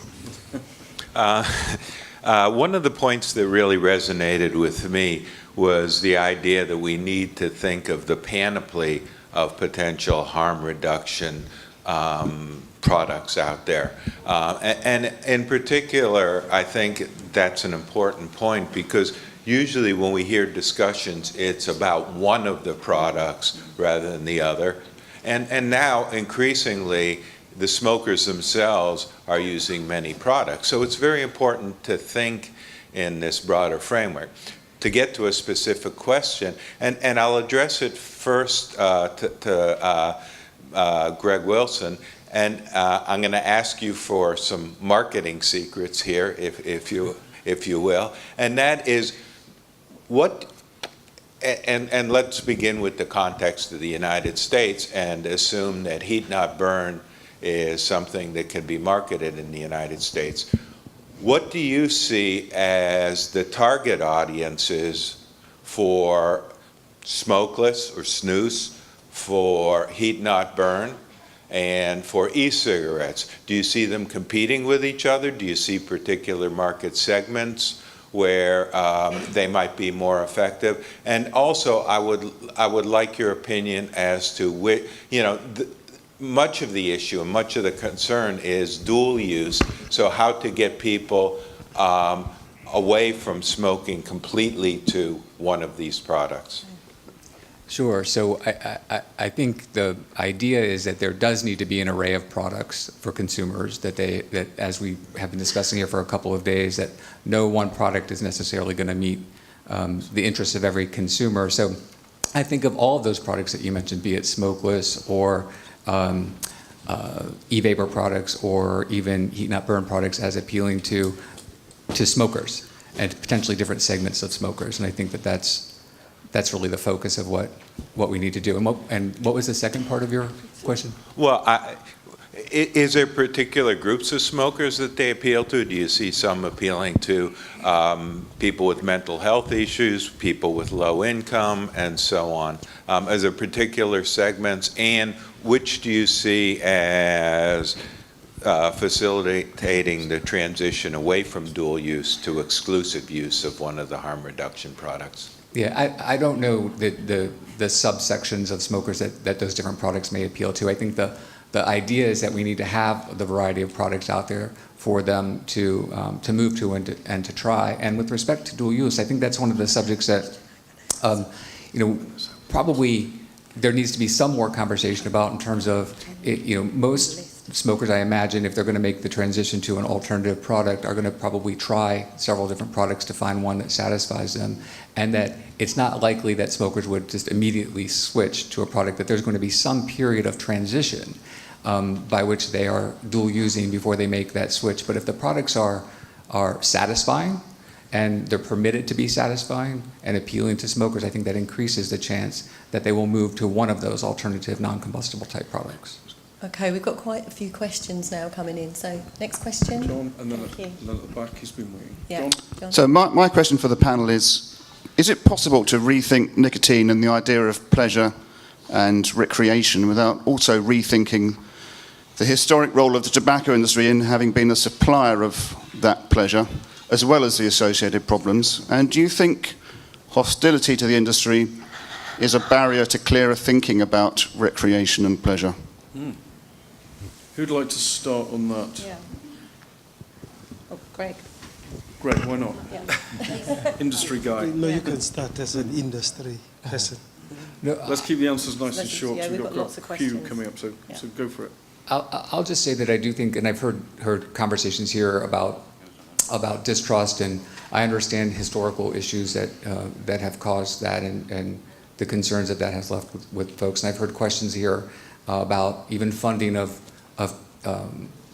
Speaker 9: One of the points that really resonated with me was the idea that we need to think of the panoply of potential harm reduction products out there. And in particular, I think that's an important point, because usually when we hear discussions, it's about one of the products rather than the other. And now, increasingly, the smokers themselves are using many products. So it's very important to think in this broader framework. To get to a specific question, and I'll address it first to Greg Wilson, and I'm going to ask you for some marketing secrets here, if you will, and that is what. And let's begin with the context of the United States and assume that heat not burn is something that can be marketed in the United States. What do you see as the target audiences for smokeless or snus, for heat not burn, and for e-cigarettes? Do you see them competing with each other? Do you see particular market segments where they might be more effective? And also, I would like your opinion as to which, much of the issue and much of the concern is dual use, so how to get people away from smoking completely to one of these products.
Speaker 3: Sure. So I think the idea is that there does need to be an array of products for consumers, that as we have been discussing here for a couple of days, that no one product is necessarily going to meet the interests of every consumer. So I think of all of those products that you mentioned, be it smokeless or e-vapor products or even heat not burn products, as appealing to smokers and potentially different segments of smokers. And I think that that's really the focus of what we need to do. And what was the second part of your question?
Speaker 9: Well, is there particular groups of smokers that they appeal to? Do you see some appealing to people with mental health issues, people with low income, and so on? Is there particular segments, and which do you see as facilitating the transition away from dual use to exclusive use of one of the harm reduction products?
Speaker 3: Yeah, I don't know the subsections of smokers that those different products may appeal to. I think the idea is that we need to have the variety of products out there for them to move to and to try. And with respect to dual use, I think that's one of the subjects that probably there needs to be some more conversation about in terms of most smokers, I imagine, if they're going to make the transition to an alternative product, are going to probably try several different products to find one that satisfies them, and that it's not likely that smokers would just immediately switch to a product, that there's going to be some period of transition by which they are dual using before they make that switch. But if the products are satisfying, and they're permitted to be satisfying and appealing to smokers, I think that increases the chance that they will move to one of those alternative non-combustible type products.
Speaker 2: Okay, we've got quite a few questions now coming in. So, next question.
Speaker 1: John, and then
Speaker 2: Thank you.
Speaker 1: at the back, he's been waiting.
Speaker 2: Yeah.
Speaker 1: John?
Speaker 10: So my question for the panel is it possible to rethink nicotine and the idea of pleasure and recreation without also rethinking the historic role of the tobacco industry in having been a supplier of that pleasure, as well as the associated problems? And do you think hostility to the industry is a barrier to clearer thinking about recreation and pleasure?
Speaker 1: Who'd like to start on that?
Speaker 2: Yeah. Oh, Greg.
Speaker 1: Greg, why not?
Speaker 2: Yeah.
Speaker 1: Industry guy.
Speaker 4: No, you can start as an industry person.
Speaker 1: Let's keep the answers nice and short.
Speaker 2: Yeah,
Speaker 1: We've
Speaker 2: got lots of
Speaker 1: a few
Speaker 2: questions.
Speaker 1: coming up, so go for it.
Speaker 3: I'll just say that I do think, and I've heard conversations here about distrust, and I understand historical issues that have caused that, and the concerns that has left with folks. And I've heard questions here about even funding of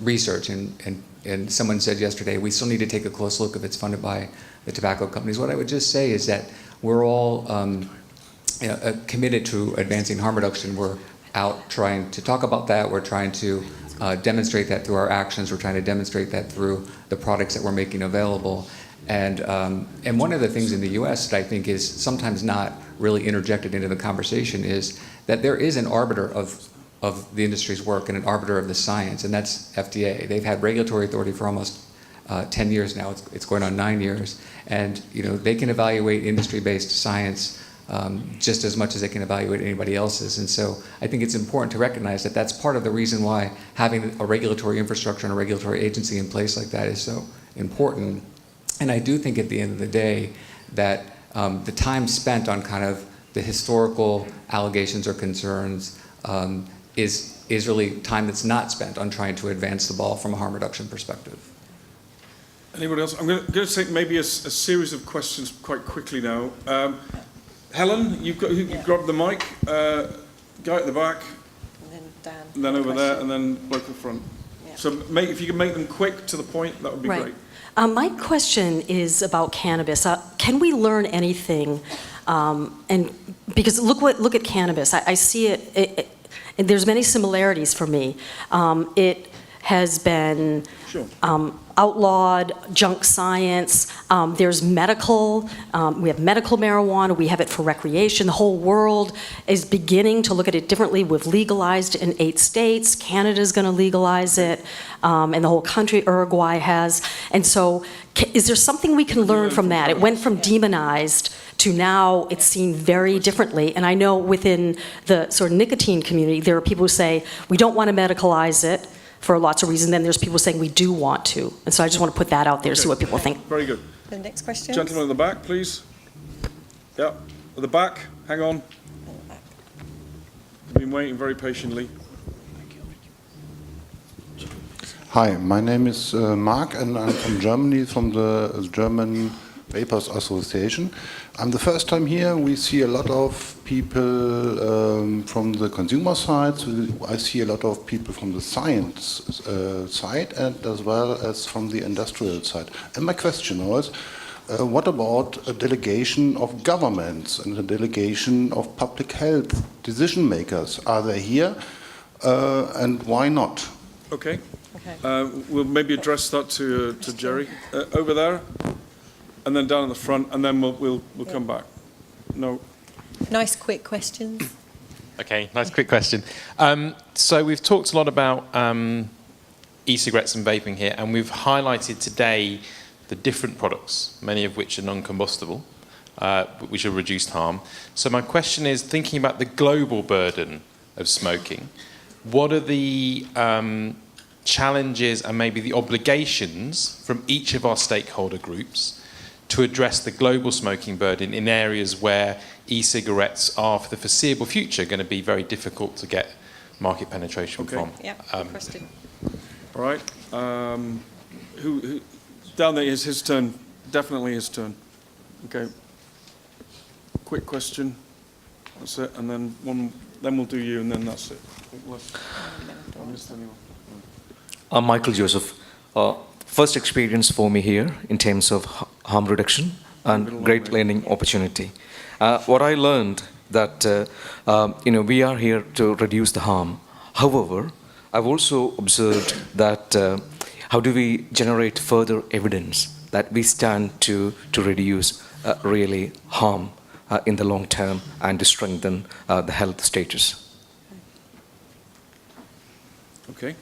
Speaker 3: research, and someone said yesterday, we still need to take a close look if it's funded by the tobacco companies. What I would just say is that we're all committed to advancing harm reduction. We're out trying to talk about that. We're trying to demonstrate that through our actions. We're trying to demonstrate that through the products that we're making available. And one of the things in the U.S. that I think is sometimes not really interjected into the conversation is that there is an arbiter of the industry's work and an arbiter of the science, and that's FDA. They've had regulatory authority for almost 10 years now. It's going on 9 years. And they can evaluate industry-based science just as much as they can evaluate anybody else's. And so I think it's important to recognize that that's part of the reason why having a regulatory infrastructure and a regulatory agency in place like that is so important. And I do think at the end of the day that the time spent on kind of the historical allegations or concerns is really time that's not spent on trying to advance the ball from a harm reduction perspective.
Speaker 1: Anybody else? I'm going to take maybe a series of questions quite quickly now. Helen, you've grabbed the mic. Guy at the back.
Speaker 2: And then Dan.
Speaker 1: And then over there, and then bloke at the front.
Speaker 2: Yeah.
Speaker 1: So if you can make them quick to the point, that would be great.
Speaker 11: My question is about cannabis. Can we learn anything? And because look at cannabis. I see it. There's many similarities for me. It has been outlawed, junk science. There's medical. We have medical marijuana. We have it for recreation. The whole world is beginning to look at it differently. We've legalized in 8 states. Canada's going to legalize it, and the whole country, Uruguay has. And so, is there something we can learn from that? It went from demonized to now it's seen very differently. And I know within the sort of nicotine community, there are people who say, we don't want to medicalize it for lots of reasons. Then there's people saying we do want to. And so I just want to put that out there, see what people think.
Speaker 1: Very good.
Speaker 2: The next question.
Speaker 1: Gentleman in the back, please. Yeah, at the back. Hang on. I've been waiting very patiently.
Speaker 12: Hi, my name is Mark, and I'm from Germany, from the German Vapers Association. I'm the first time here. We see a lot of people from the consumer side. So I see a lot of people from the science side, and as well as from the industrial side. And my question was, what about a delegation of governments and a delegation of public health decision makers? Are they here, and why not?
Speaker 1: Okay. We'll maybe address that to Jerry over there, and then down in the front, and then we'll come back. No.
Speaker 2: Nice quick questions.
Speaker 13: Okay, nice quick question. So we've talked a lot about e-cigarettes and vaping here, and we've highlighted today the different products, many of which are non-combustible, which are reduced harm. So my question is, thinking about the global burden of smoking, what are the challenges and maybe the obligations from each of our stakeholder groups to address the global smoking burden in areas where e-cigarettes are, for the foreseeable future, going to be very difficult to get market penetration from?
Speaker 2: Yeah, question.
Speaker 1: All right. Who down there is his turn. Definitely his turn. Okay. Quick question. That's it. And then then we'll do you, and then that's it. I missed anyone.
Speaker 14: I'm Michael Joseph. First experience for me here in terms of harm reduction and great learning opportunity. What I learned that we are here to reduce the harm. However, I've also observed that how do we generate further evidence that we stand to reduce really harm in the long term and to strengthen the health status.
Speaker 1: Okay.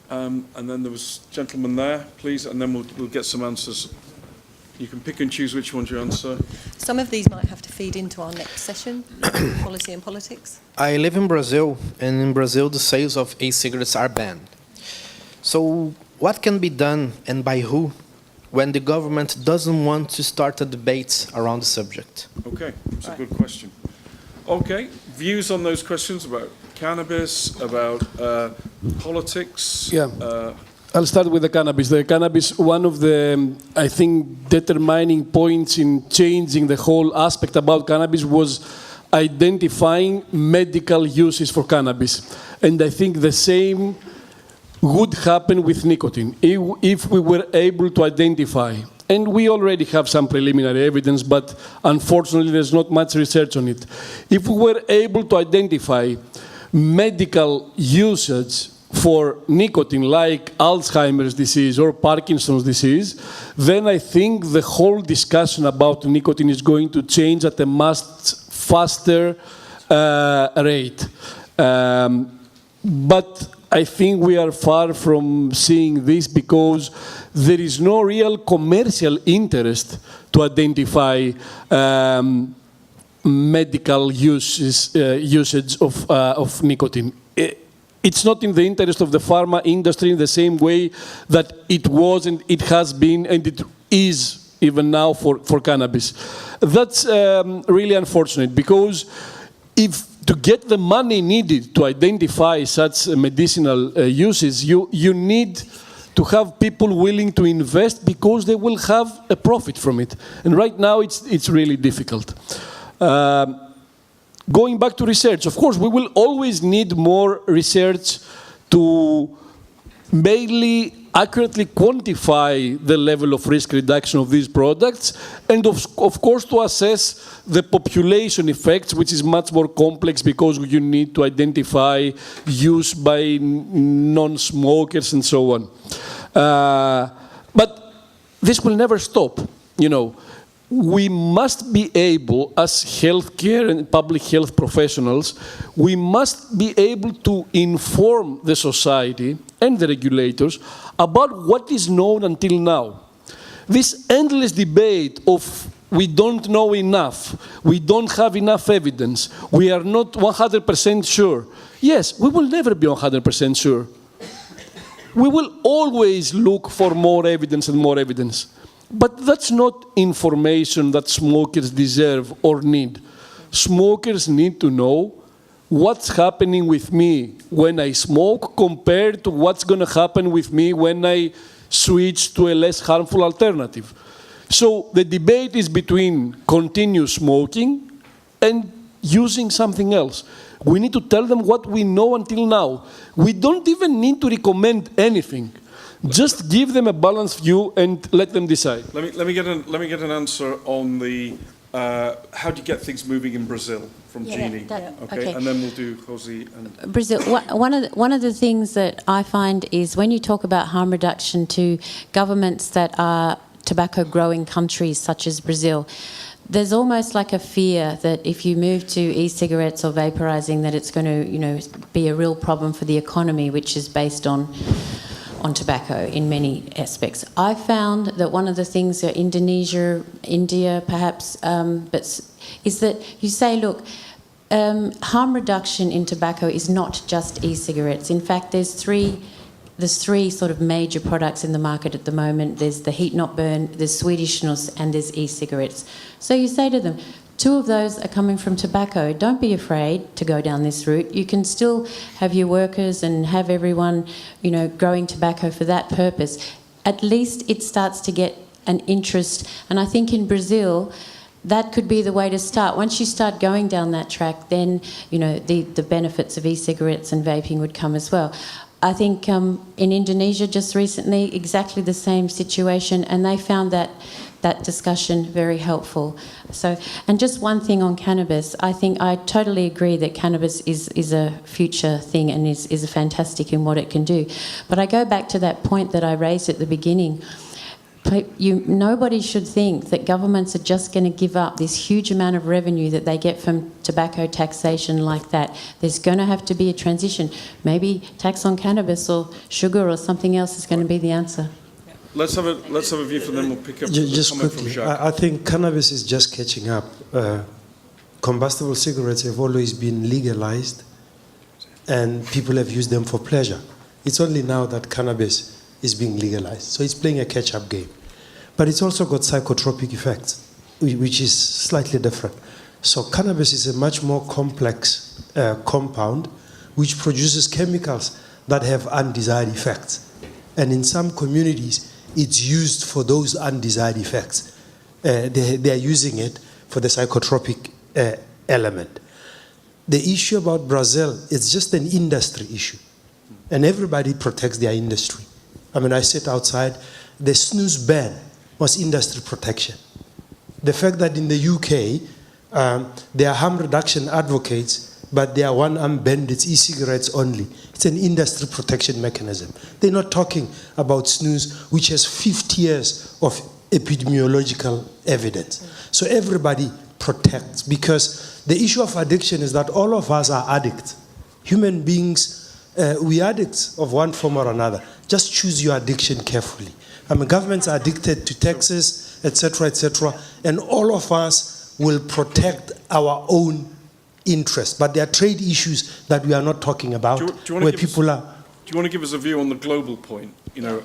Speaker 1: And then there was a gentleman there, please, and then we'll get some answers. You can pick and choose which ones you answer.
Speaker 2: Some of these might have to feed into our next session, policy and politics.
Speaker 15: I live in Brazil, and in Brazil the sales of e-cigarettes are banned. So what can be done, and by who, when the government doesn't want to start a debate around the subject?
Speaker 1: Okay, that's a good question. Okay, views on those questions about cannabis, about politics?
Speaker 6: Yeah. I'll start with the cannabis. The cannabis, one of the, I think, determining points in changing the whole aspect about cannabis was identifying medical uses for cannabis. And I think the same would happen with nicotine if we were able to identify. And we already have some preliminary evidence, but unfortunately there's not much research on it. If we were able to identify medical usage for nicotine, like Alzheimer's disease or Parkinson's disease, then I think the whole discussion about nicotine is going to change at a much faster rate. But I think we are far from seeing this because there is no real commercial interest to identify medical usage of nicotine. It's not in the interest of the pharma industry in the same way that it was and it has been and it is even now for cannabis. That's really unfortunate because if to get the money needed to identify such medicinal uses, you need to have people willing to invest because they will have a profit from it. And right now it's really difficult. Going back to research, of course, we will always need more research to mainly accurately quantify the level of risk reduction of these products and, of course, to assess the population effects, which is much more complex because you need to identify use by non-smokers and so on. But this will never stop, We must be able, as healthcare and public health professionals, we must be able to inform the society and the regulators about what is known until now. This endless debate of we don't know enough, we don't have enough evidence, we are not 100% sure. Yes, we will never be 100% sure. We will always look for more evidence and more evidence. But that's not information that smokers deserve or need. Smokers need to know what's happening with me when I smoke compared to what's going to happen with me when I switch to a less harmful alternative. So the debate is between continue smoking and using something else. We need to tell them what we know until now. We don't even need to recommend anything. Just give them a balanced view and let them decide.
Speaker 1: Let me get an answer on the how do you get things moving in Brazil from Jeannie? Okay, and then we'll do Kgosi and
Speaker 5: Brazil. One of the things that I find is when you talk about harm reduction to governments that are tobacco growing countries such as Brazil, there's almost like a fear that if you move to e-cigarettes or vaporizing, that it's going to, be a real problem for the economy, which is based on tobacco in many aspects. I found that one of the things that Indonesia, India perhaps, is that you say, look, harm reduction in tobacco is not just e-cigarettes. In fact, there's three sort of major products in the market at the moment. There's the heat not burn, there's Swedish snus, and there's e-cigarettes. So you say to them, 2 of those are coming from tobacco. Don't be afraid to go down this route. You can still have your workers and have everyone, growing tobacco for that purpose. At least it starts to get an interest. And I think in Brazil, that could be the way to start. Once you start going down that track, then, the benefits of e-cigarettes and vaping would come as well. I think in Indonesia just recently, exactly the same situation, and they found that discussion very helpful. So, and just one thing on cannabis, I think I totally agree that cannabis is a future thing and is fantastic in what it can do. But I go back to that point that I raised at the beginning. Nobody should think that governments are just going to give up this huge amount of revenue that they get from tobacco taxation like that. There's going to have to be a transition. Maybe tax on cannabis or sugar or something else is going to be the answer.
Speaker 1: Let's have a view from them. We'll pick up
Speaker 4: Just
Speaker 1: the comment
Speaker 4: quickly,
Speaker 1: from Jacques.
Speaker 4: I think cannabis is just catching up. Combustible cigarettes have always been legalized and people have used them for pleasure. It's only now that cannabis is being legalized. So it's playing a catch-up game. But it's also got psychotropic effects, which is slightly different. So cannabis is a much more complex compound which produces chemicals that have undesired effects. And in some communities, it's used for those undesired effects. They are using it for the psychotropic element. The issue about Brazil, it's just an industry issue. And everybody protects their industry. I mean, I sit outside. The snus ban was industry protection. The fact that in the UK, there are harm reduction advocates, but they are one-arm bandits, e-cigarettes only. It's an industry protection mechanism. They're not talking about snus, which has 50 years of epidemiological evidence. So everybody protects, because the issue of addiction is that all of us are addicts. Human beings, we are addicts of one form or another. Just choose your addiction carefully. I mean, governments are addicted to taxes, etc., and all of us will protect our own interest. But there are trade issues that we are not talking about, where people are.
Speaker 1: Do you want to give us a view on the global point?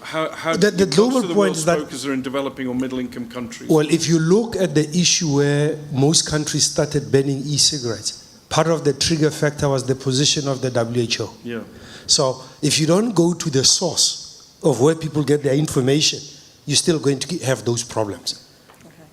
Speaker 1: How
Speaker 4: the global
Speaker 1: most of the
Speaker 4: point
Speaker 1: world's
Speaker 4: is that
Speaker 1: focus are in developing or middle-income countries.
Speaker 4: Well, if you look at the issue where most countries started banning e-cigarettes, part of the trigger factor was the position of the WHO.
Speaker 1: Yeah.
Speaker 4: So if you don't go to the source of where people get their information, you're still going to have those problems.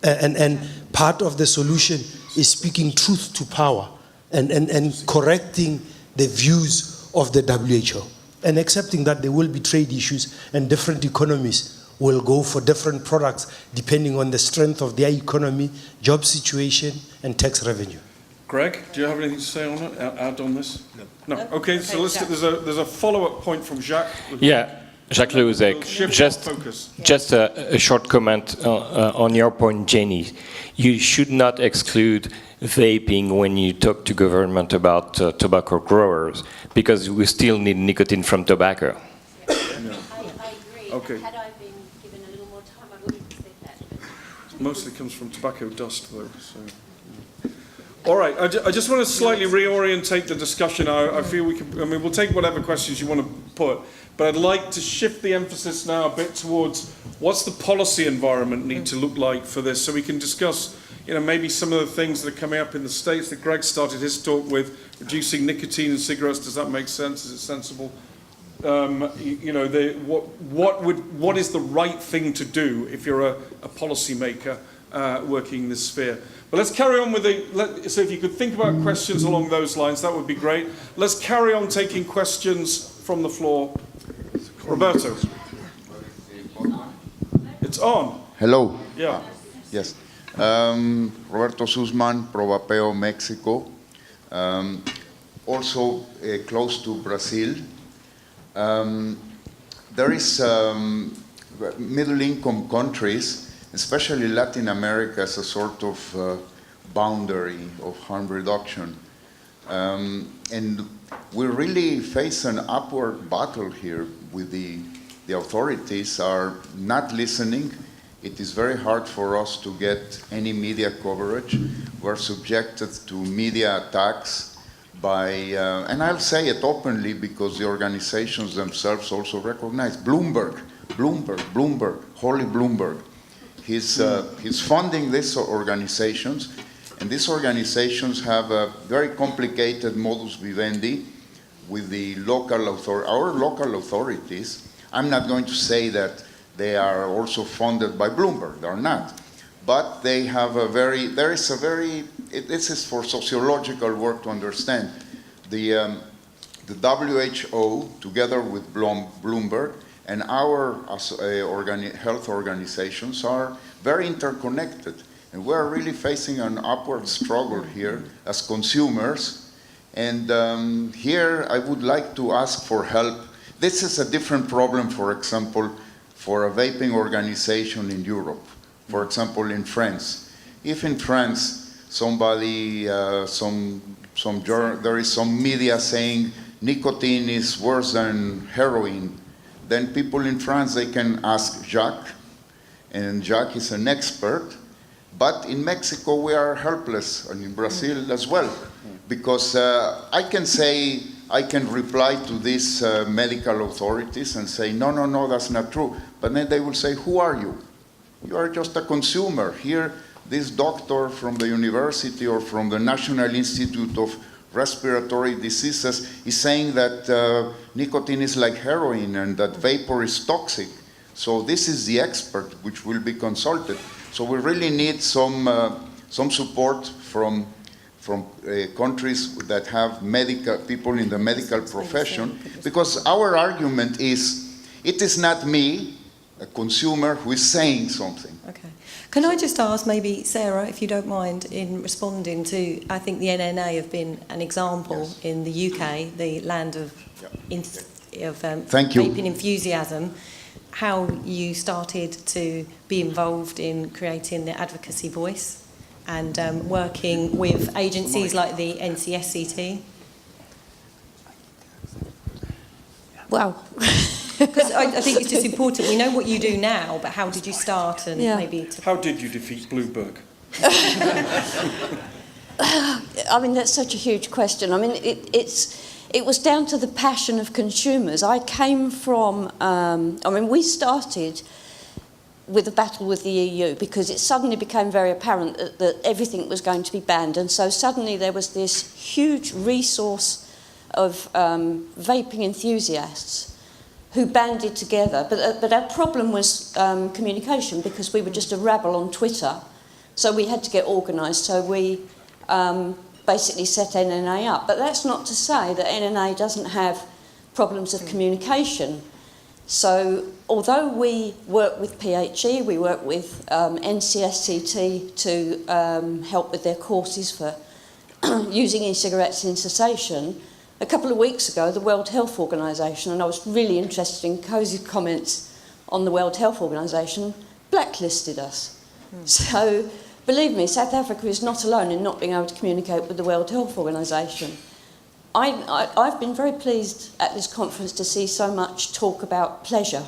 Speaker 4: Okay. And part of the solution is speaking truth to power and correcting the views of the WHO and accepting that there will be trade issues and different economies will go for different products depending on the strength of their economy, job situation, and tax revenue.
Speaker 1: Greg, do you have anything to say on it? Add on this? No. Okay, so there's a follow-up point from Jacques.
Speaker 16: Yeah, Jacques Leuzek. Just a short comment on your point, Jeannie. You should not exclude vaping when you talk to government about tobacco growers, because we still need nicotine from tobacco.
Speaker 5: I agree.
Speaker 1: Okay.
Speaker 5: Had I been given a little more time, I would have said that.
Speaker 1: Mostly comes from tobacco dust, though. So. All right, I just want to slightly reorientate the discussion. I feel we'll take whatever questions you want to put, but I'd like to shift the emphasis now a bit towards what's the policy environment need to look like for this, so we can discuss, maybe some of the things that are coming up in the States that Greg started his talk with, reducing nicotine in cigarettes. Does that make sense? Is it sensible? What is the right thing to do if you're a policymaker working in this sphere? But let's carry on with so if you could think about questions along those lines, that would be great. Let's carry on taking questions from the floor. Roberto. It's on.
Speaker 17: Hello.
Speaker 1: Yeah.
Speaker 17: Yes. Roberto Sussman, Provapeo, Mexico. Also close to Brazil. There is middle-income countries. especially Latin America as a sort of boundary of harm reduction. And we really face an upward battle here with the authorities are not listening. It is very hard for us to get any media coverage. We're subjected to media attacks by, and I'll say it openly because the organizations themselves also recognize, Bloomberg, Holy Bloomberg. He's funding these organizations, and these organizations have a very complicated modus vivendi with the our local authorities. I'm not going to say that they are also funded by Bloomberg, they're not. But they have this is for sociological work to understand. The WHO, together with Bloomberg, and our health organizations are very interconnected. And we're really facing an upward struggle here as consumers. And here I would like to ask for help. This is a different problem, for example, for a vaping organization in Europe. For example, in France. If in France somebody, there is some media saying nicotine is worse than heroin, then people in France, they can ask Jacques, and Jacques is an expert. But in Mexico, we are helpless, and in Brazil as well, because I can reply to these medical authorities and say, no, that's not true. But then they will say, who are you? You are just a consumer. Here, this doctor from the university or from the National Institute of Respiratory Diseases is saying that nicotine is like heroin and that vapor is toxic. So this is the expert which will be consulted. So we really need some support from countries that have medical people in the medical profession, because our argument is, it is not me, a consumer, who is saying something.
Speaker 2: Okay. Can I just ask, maybe, Sarah, if you don't mind, in responding to, I think the NNA have been an example in the UK, the land of vaping enthusiasm, how you started to be involved in creating the advocacy voice and working with agencies like the NCSCT.
Speaker 18: Well,
Speaker 2: because I think it's just important. We know what you do now, but how did you start, and maybe
Speaker 1: how did you defeat Bloomberg?
Speaker 18: I mean, that's such a huge question. I mean, it was down to the passion of consumers. I came from, we started with a battle with the EU because it suddenly became very apparent that everything was going to be banned. And so suddenly there was this huge resource of vaping enthusiasts who banded together. But our problem was communication, because we were just a rabble on Twitter. So we had to get organised. So we basically set NNA up. But that's not to say that NNA doesn't have problems of communication. So although we work with PHE, we work with NCSCT to help with their courses for using e-cigarettes in cessation, a couple of weeks ago the World Health Organization, and I was really interested in Kgosi's comments on the World Health Organization, blacklisted us. So believe me, South Africa is not alone in not being able to communicate with the World Health Organization. I've been very pleased at this conference to see so much talk about pleasure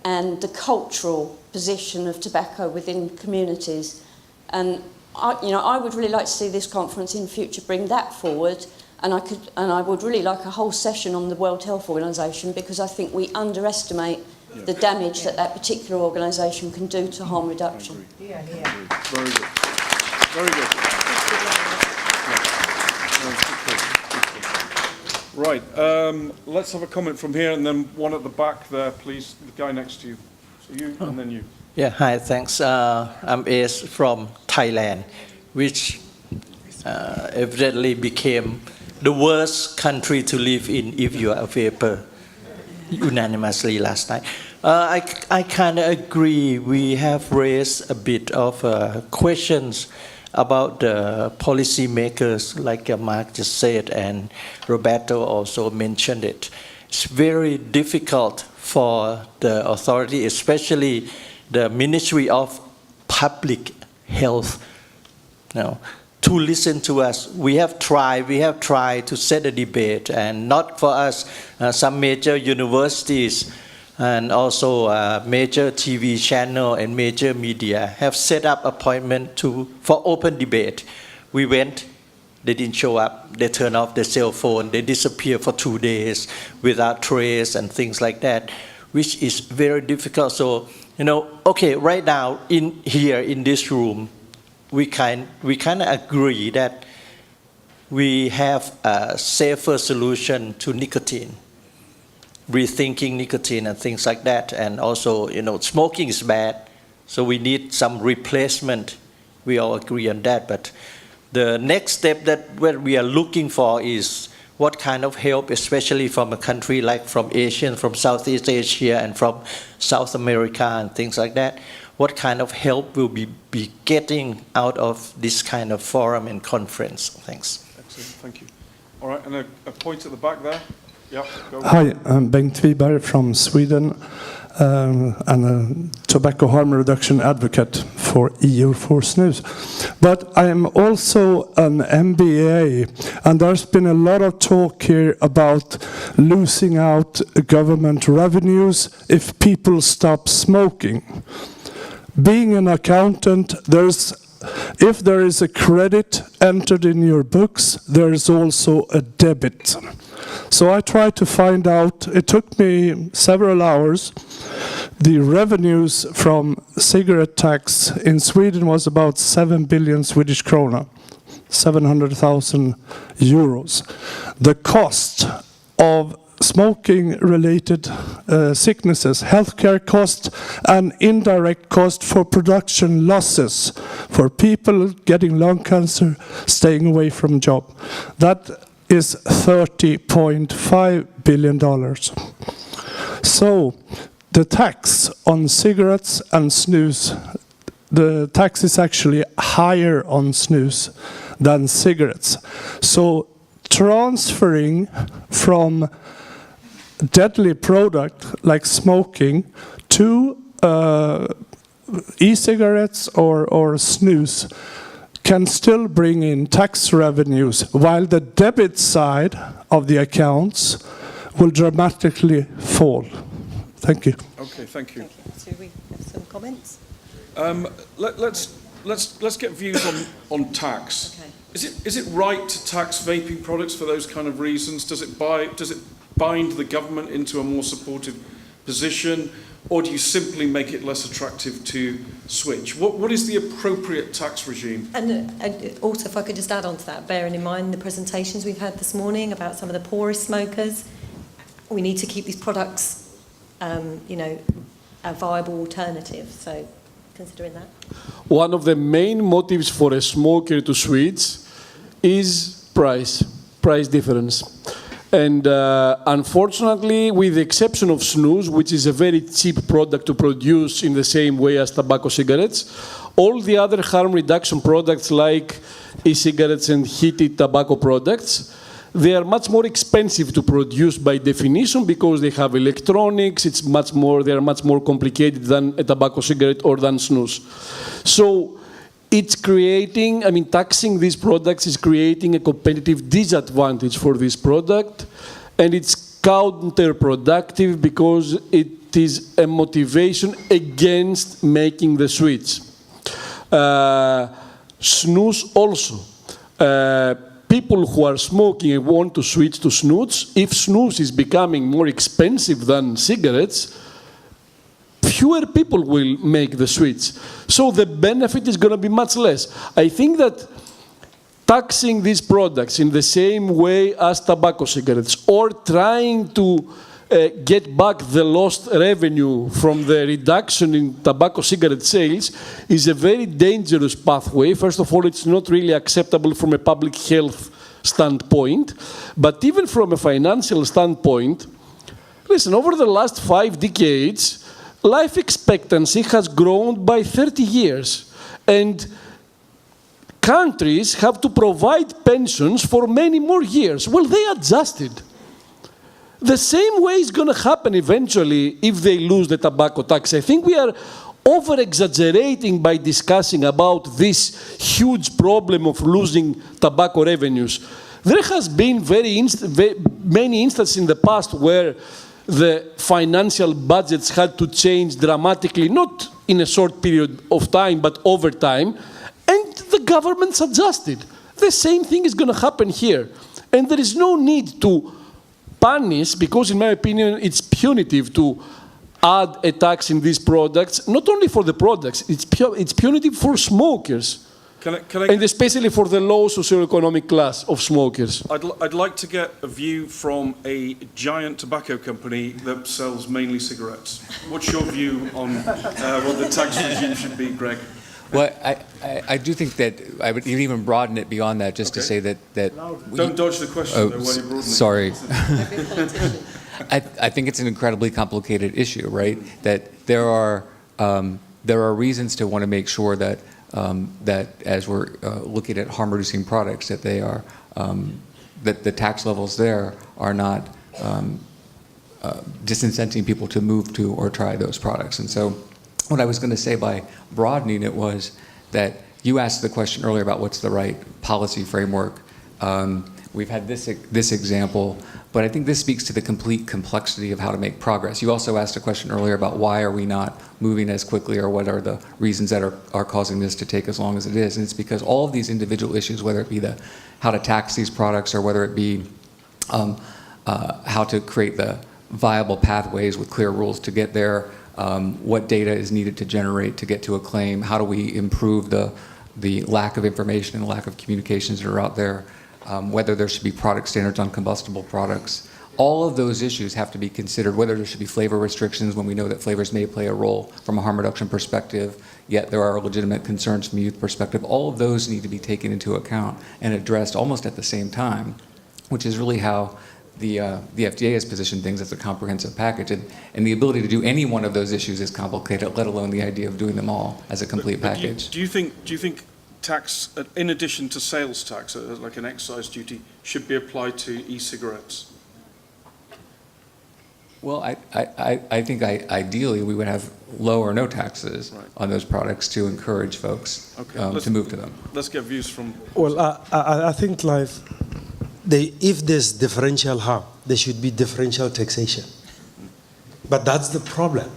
Speaker 18: and the cultural position of tobacco within communities. And I would really like to see this conference in future bring that forward. And I would really like a whole session on the World Health Organization, because I think we underestimate the damage that particular organisation can do to harm reduction.
Speaker 1: Yeah. Very good. Very good. Right, let's have a comment from here, and then one at the back there, please. The guy next to you. So you, and then you.
Speaker 19: Yeah, hi, thanks. I'm Ace from Thailand, which evidently became the worst country to live in if you are a vapor, unanimously last night. I kind of agree. We have raised a bit of questions about the policymakers, like Mark just said, and Roberto also mentioned it. It's very difficult for the authority, especially the Ministry of Public Health, to listen to us. We have tried to set a debate, and not for us, some major universities and also major TV channel and major media have set up appointment for open debate. We went, they didn't show up, they turned off their cell phone, they disappeared for 2 days without trace and things like that, which is very difficult. So, okay, right now in this room, we kind of agree that we have a safer solution to nicotine, rethinking nicotine and things like that. And also, smoking is bad, so we need some replacement. We all agree on that. But the next step that we are looking for is what kind of help, especially from a country like from Asia, from Southeast Asia, and from South America and things like that. What kind of help will we be getting out of this kind of forum and conference? Thanks.
Speaker 1: Excellent, thank you. All right, and a point at the back there. Yeah, go.
Speaker 6: Hi, I'm Bengt Wiberg from Sweden, and a tobacco harm reduction advocate for EU for snus. But I am also an MBA, and there's been a lot of talk here about losing out government revenues if people stop smoking. Being an accountant, if there is a credit entered in your books, there is also a debit. So I tried to find out, it took me several hours, the revenues from cigarette tax in Sweden was about 7 billion Swedish krona, 700,000 euros. The cost of smoking-related sicknesses, healthcare cost, and indirect cost for production losses for people getting lung cancer, staying away from job. That is $30.5 billion. So the tax on cigarettes and snus, the tax is actually higher on snus than cigarettes. So transferring from deadly product like smoking to e-cigarettes or snus can still bring in tax revenues, while the debit side of the accounts will dramatically fall. Thank you.
Speaker 1: Okay, thank you.
Speaker 2: So we have some comments.
Speaker 1: Let's get views on tax.
Speaker 2: Okay.
Speaker 1: Is it right to tax vaping products for those kind of reasons? Does it bind the government into a more supportive position, or do you simply make it less attractive to switch? What is the appropriate tax regime?
Speaker 2: And also, if I could just add on to that, bearing in mind the presentations we've had this morning about some of the poorest smokers, we need to keep these products, a viable alternative. So, considering that.
Speaker 6: One of the main motives for a smoker to switch is price difference. And unfortunately, with the exception of snus, which is a very cheap product to produce in the same way as tobacco cigarettes, all the other harm reduction products like e-cigarettes and heated tobacco products, they are much more expensive to produce by definition because they have electronics, they are much more complicated than a tobacco cigarette or than snus. So it's taxing these products is creating a competitive disadvantage for this product, and it's counterproductive because it is a motivation against making the switch. Snus also. People who are smoking and want to switch to snus, if snus is becoming more expensive than cigarettes, fewer people will make the switch. So the benefit is going to be much less. I think that taxing these products in the same way as tobacco cigarettes, or trying to get back the lost revenue from the reduction in tobacco cigarette sales, is a very dangerous pathway. First of all, it's not really acceptable from a public health standpoint, but even from a financial standpoint, listen, over the last 5 decades, life expectancy has grown by 30 years, and countries have to provide pensions for many more years. Well, they adjusted. The same way is going to happen eventually if they lose the tobacco tax. I think we are over-exaggerating by discussing about this huge problem of losing tobacco revenues. There has been many instances in the past where the financial budgets had to change dramatically, not in a short period of time, but over time, and the governments adjusted. The same thing is going to happen here. And there is no need to punish, because in my opinion, it's punitive to add a tax in these products, not only for the products, it's punitive for smokers. And especially for the low socioeconomic class of smokers.
Speaker 1: I'd like to get a view from a giant tobacco company that sells mainly cigarettes. What's your view on what the tax regime should be, Greg?
Speaker 3: Well, I do think that I would even broaden it beyond that, just to say that
Speaker 1: Don't dodge the question, though, while you're broadening.
Speaker 3: Sorry. I think it's an incredibly complicated issue, right? That there are reasons to want to make sure that that as we're looking at harm-reducing products, that they are that the tax levels there are not disincenting people to move to or try those products. And so, what I was going to say by broadening it was that you asked the question earlier about what's the right policy framework. We've had this example, but I think this speaks to the complete complexity of how to make progress. You also asked a question earlier about why are we not moving as quickly, or what are the reasons that are causing this to take as long as it is. And it's because all of these individual issues, whether it be how to tax these products, or whether it be how to create the viable pathways with clear rules to get there, what data is needed to generate to get to a claim, how do we improve the lack of information and lack of communications that are out there, whether there should be product standards on combustible products. All of those issues have to be considered, whether there should be flavor restrictions when we know that flavors may play a role from a harm reduction perspective, yet there are legitimate concerns from a youth perspective. All of those need to be taken into account and addressed almost at the same time, which is really how the FDA has positioned things as a comprehensive package. And the ability to do any one of those issues is complicated, let alone the idea of doing them all as a complete package.
Speaker 1: Do you think tax, in addition to sales tax, like an excise duty, should be applied to e-cigarettes?
Speaker 3: Well, I think ideally we would have low or no taxes on those products to encourage folks to move to them.
Speaker 1: Let's get views from...
Speaker 4: Well, I think, Clive, if there's differential harm, there should be differential taxation. But that's the problem.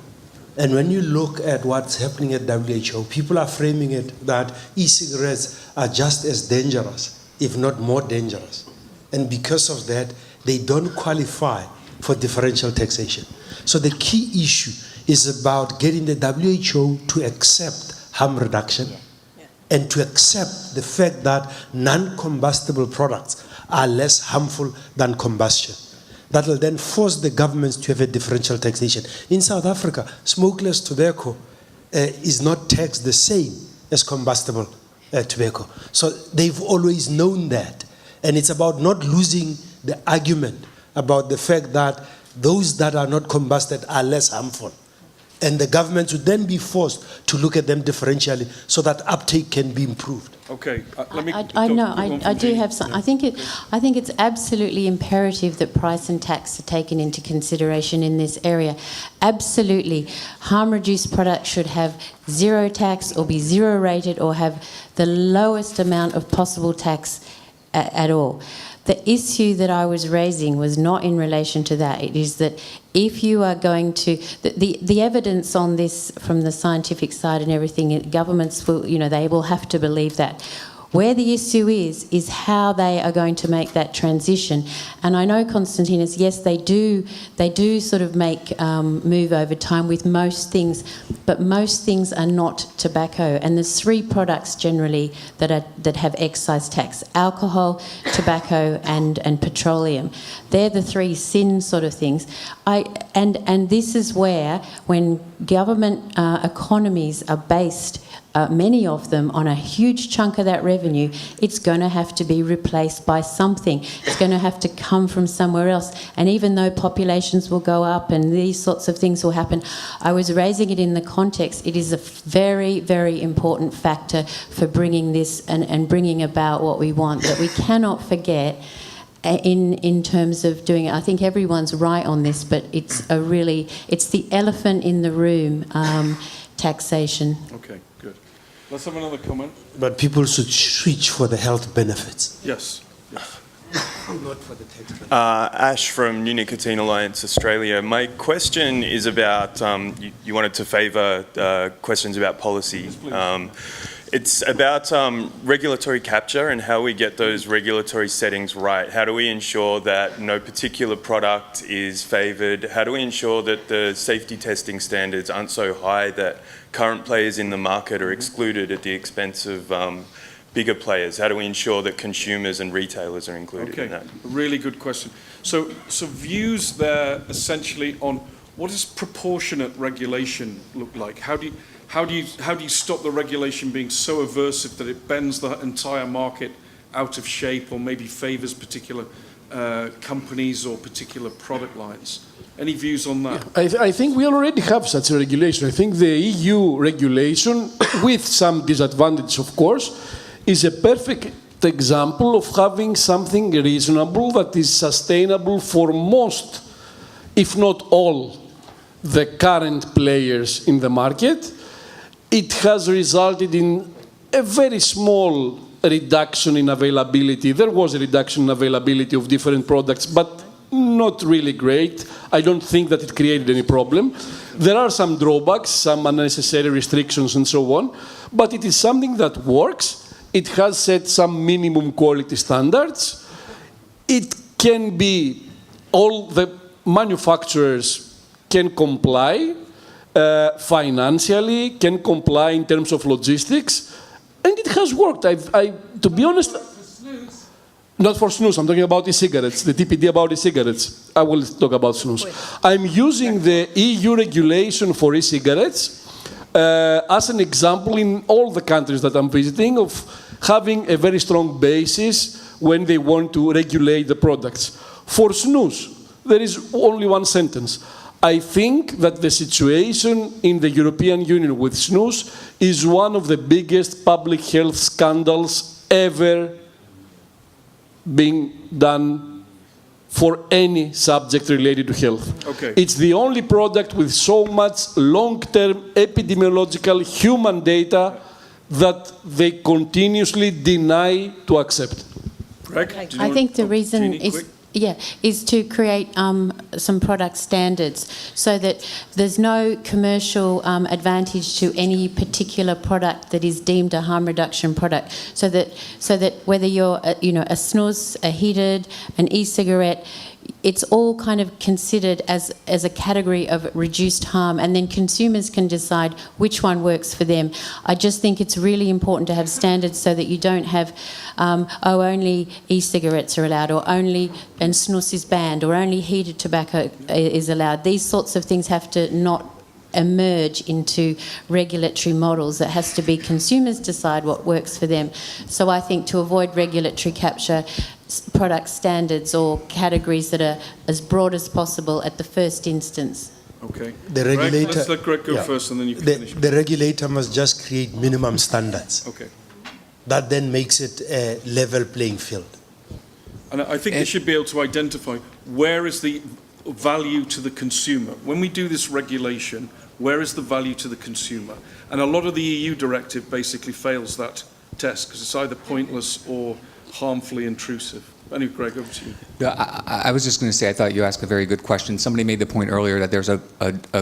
Speaker 4: And when you look at what's happening at WHO, people are framing it that e-cigarettes are just as dangerous, if not more dangerous. And because of that, they don't qualify for differential taxation. So the key issue is about getting the WHO to accept harm reduction and to accept the fact that non-combustible products are less harmful than combustion. That will then force the governments to have a differential taxation. In South Africa, smokeless tobacco is not taxed the same as combustible tobacco. So they've always known that. And it's about not losing the argument about the fact that those that are not combusted are less harmful. And the government would then be forced to look at them differentially so that uptake can be improved.
Speaker 1: Okay, let me...
Speaker 5: I do have some. I think it's absolutely imperative that price and tax are taken into consideration in this area. Absolutely. Harm-reduced products should have zero tax or be zero rated or have the lowest amount of possible tax at all. The issue that I was raising was not in relation to that. It is that if you are going to... The evidence on this from the scientific side and everything, governments will, they will have to believe that. Where the issue is how they are going to make that transition. And I know, Konstantinos, yes, they do sort of make move over time with most things, but most things are not tobacco. And there's three products generally that have excise tax: alcohol, tobacco, and petroleum. They're the three sin sort of things. And this is where, when government economies are based, many of them, on a huge chunk of that revenue, it's going to have to be replaced by something. It's going to have to come from somewhere else. And even though populations will go up and these sorts of things will happen, I was raising it in the context. It is a very, very important factor for bringing this and bringing about what we want, that we cannot forget in terms of doing it. I think everyone's right on this, but it's the elephant in the room. taxation.
Speaker 1: Okay, good. Let's have another comment.
Speaker 4: But people should switch for the health benefits.
Speaker 1: Yes. Yes.
Speaker 4: Not for the tax benefits.
Speaker 20: Ash from New Nicotine Alliance Australia. My question is about, you wanted to favour questions about policy. It's about regulatory capture and how we get those regulatory settings right. How do we ensure that no particular product is favoured? How do we ensure that the safety testing standards aren't so high that current players in the market are excluded at the expense of bigger players? How do we ensure that consumers and retailers are included in that?
Speaker 1: Really good question. So views there essentially on what does proportionate regulation look like? How do you stop the regulation being so aversive that it bends the entire market out of shape or maybe favours particular companies or particular product lines? Any views on that?
Speaker 6: Yeah, I think we already have such a regulation. I think the EU regulation, with some disadvantage, of course, is a perfect example of having something reasonable that is sustainable for most, if not all, the current players in the market. It has resulted in a very small reduction in availability. There was a reduction in availability of different products, but not really great. I don't think that it created any problem. There are some drawbacks, some unnecessary restrictions and so on, but it is something that works. It has set some minimum quality standards. It can be, all the manufacturers can comply financially, can comply in terms of logistics, and it has worked. To be honest, not for snus, I'm talking about e-cigarettes, the TPD about e-cigarettes. I will talk about snus. I'm using the EU regulation for e-cigarettes as an example in all the countries that I'm visiting of having a very strong basis when they want to regulate the products. For snus, there is only one sentence. I think that the situation in the European Union with snus is one of the biggest public health scandals ever being done for any subject related to health.
Speaker 1: Okay.
Speaker 6: It's the only product with so much long-term epidemiological human data that they continuously deny to accept.
Speaker 1: Greg,
Speaker 5: I think the reason is to create some product standards so that there's no commercial advantage to any particular product that is deemed a harm reduction product. So that whether you're a snus, a heated, an e-cigarette, it's all kind of considered as a category of reduced harm, and then consumers can decide which one works for them. I just think it's really important to have standards so that you don't have, only e-cigarettes are allowed, or and snus is banned, or only heated tobacco is allowed. These sorts of things have to not emerge into regulatory models. That has to be consumers decide what works for them. So I think to avoid regulatory capture, product standards or categories that are as broad as possible at the first instance.
Speaker 1: Okay.
Speaker 4: The regulator,
Speaker 1: Greg, let's let Greg go first and then you can finish.
Speaker 4: The regulator must just create minimum standards.
Speaker 1: Okay.
Speaker 4: That then makes it a level playing field.
Speaker 1: And I think they should be able to identify where is the value to the consumer. When we do this regulation, where is the value to the consumer? And a lot of the EU directive basically fails that test because it's either pointless or harmfully intrusive. Anyway, Greg, over to you.
Speaker 3: Yeah, I was just going to say, I thought you asked a very good question. Somebody made the point earlier that there's a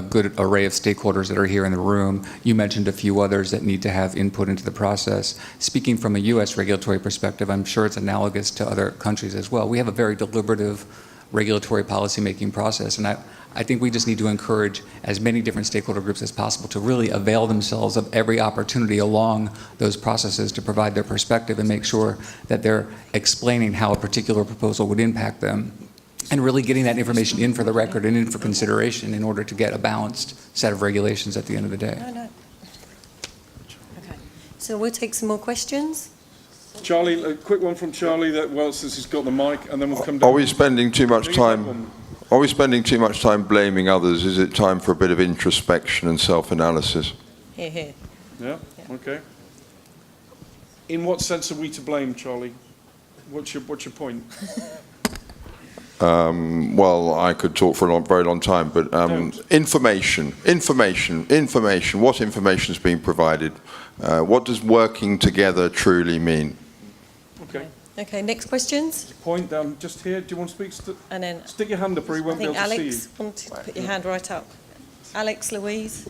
Speaker 3: good array of stakeholders that are here in the room. You mentioned a few others that need to have input into the process. Speaking from a U.S. regulatory perspective, I'm sure it's analogous to other countries as well. We have a very deliberative regulatory policy-making process, and I think we just need to encourage as many different stakeholder groups as possible to really avail themselves of every opportunity along those processes to provide their perspective and make sure that they're explaining how a particular proposal would impact them, and really getting that information in for the record and in for consideration in order to get a balanced set of regulations at the end of the day.
Speaker 2: Okay. So we'll take some more questions.
Speaker 1: Charlie, a quick one from Charlie. Since he's got the mic, and then we'll come down.
Speaker 21: Are we spending too much time? Are we spending too much time blaming others? Is it time for a bit of introspection and self-analysis?
Speaker 2: Hear, hear.
Speaker 1: Yeah. Okay. In what sense are we to blame, Charlie? What's your point?
Speaker 21: Well, I could talk for a very long time, but information. What information is being provided? What does working together truly mean?
Speaker 1: Okay.
Speaker 2: Okay, next questions?
Speaker 1: Point down just here. Do you want to speak?
Speaker 2: And then
Speaker 1: Stick your hand up or he won't be able to see you.
Speaker 2: Alex wanted to put your hand right up. Alex, Louise?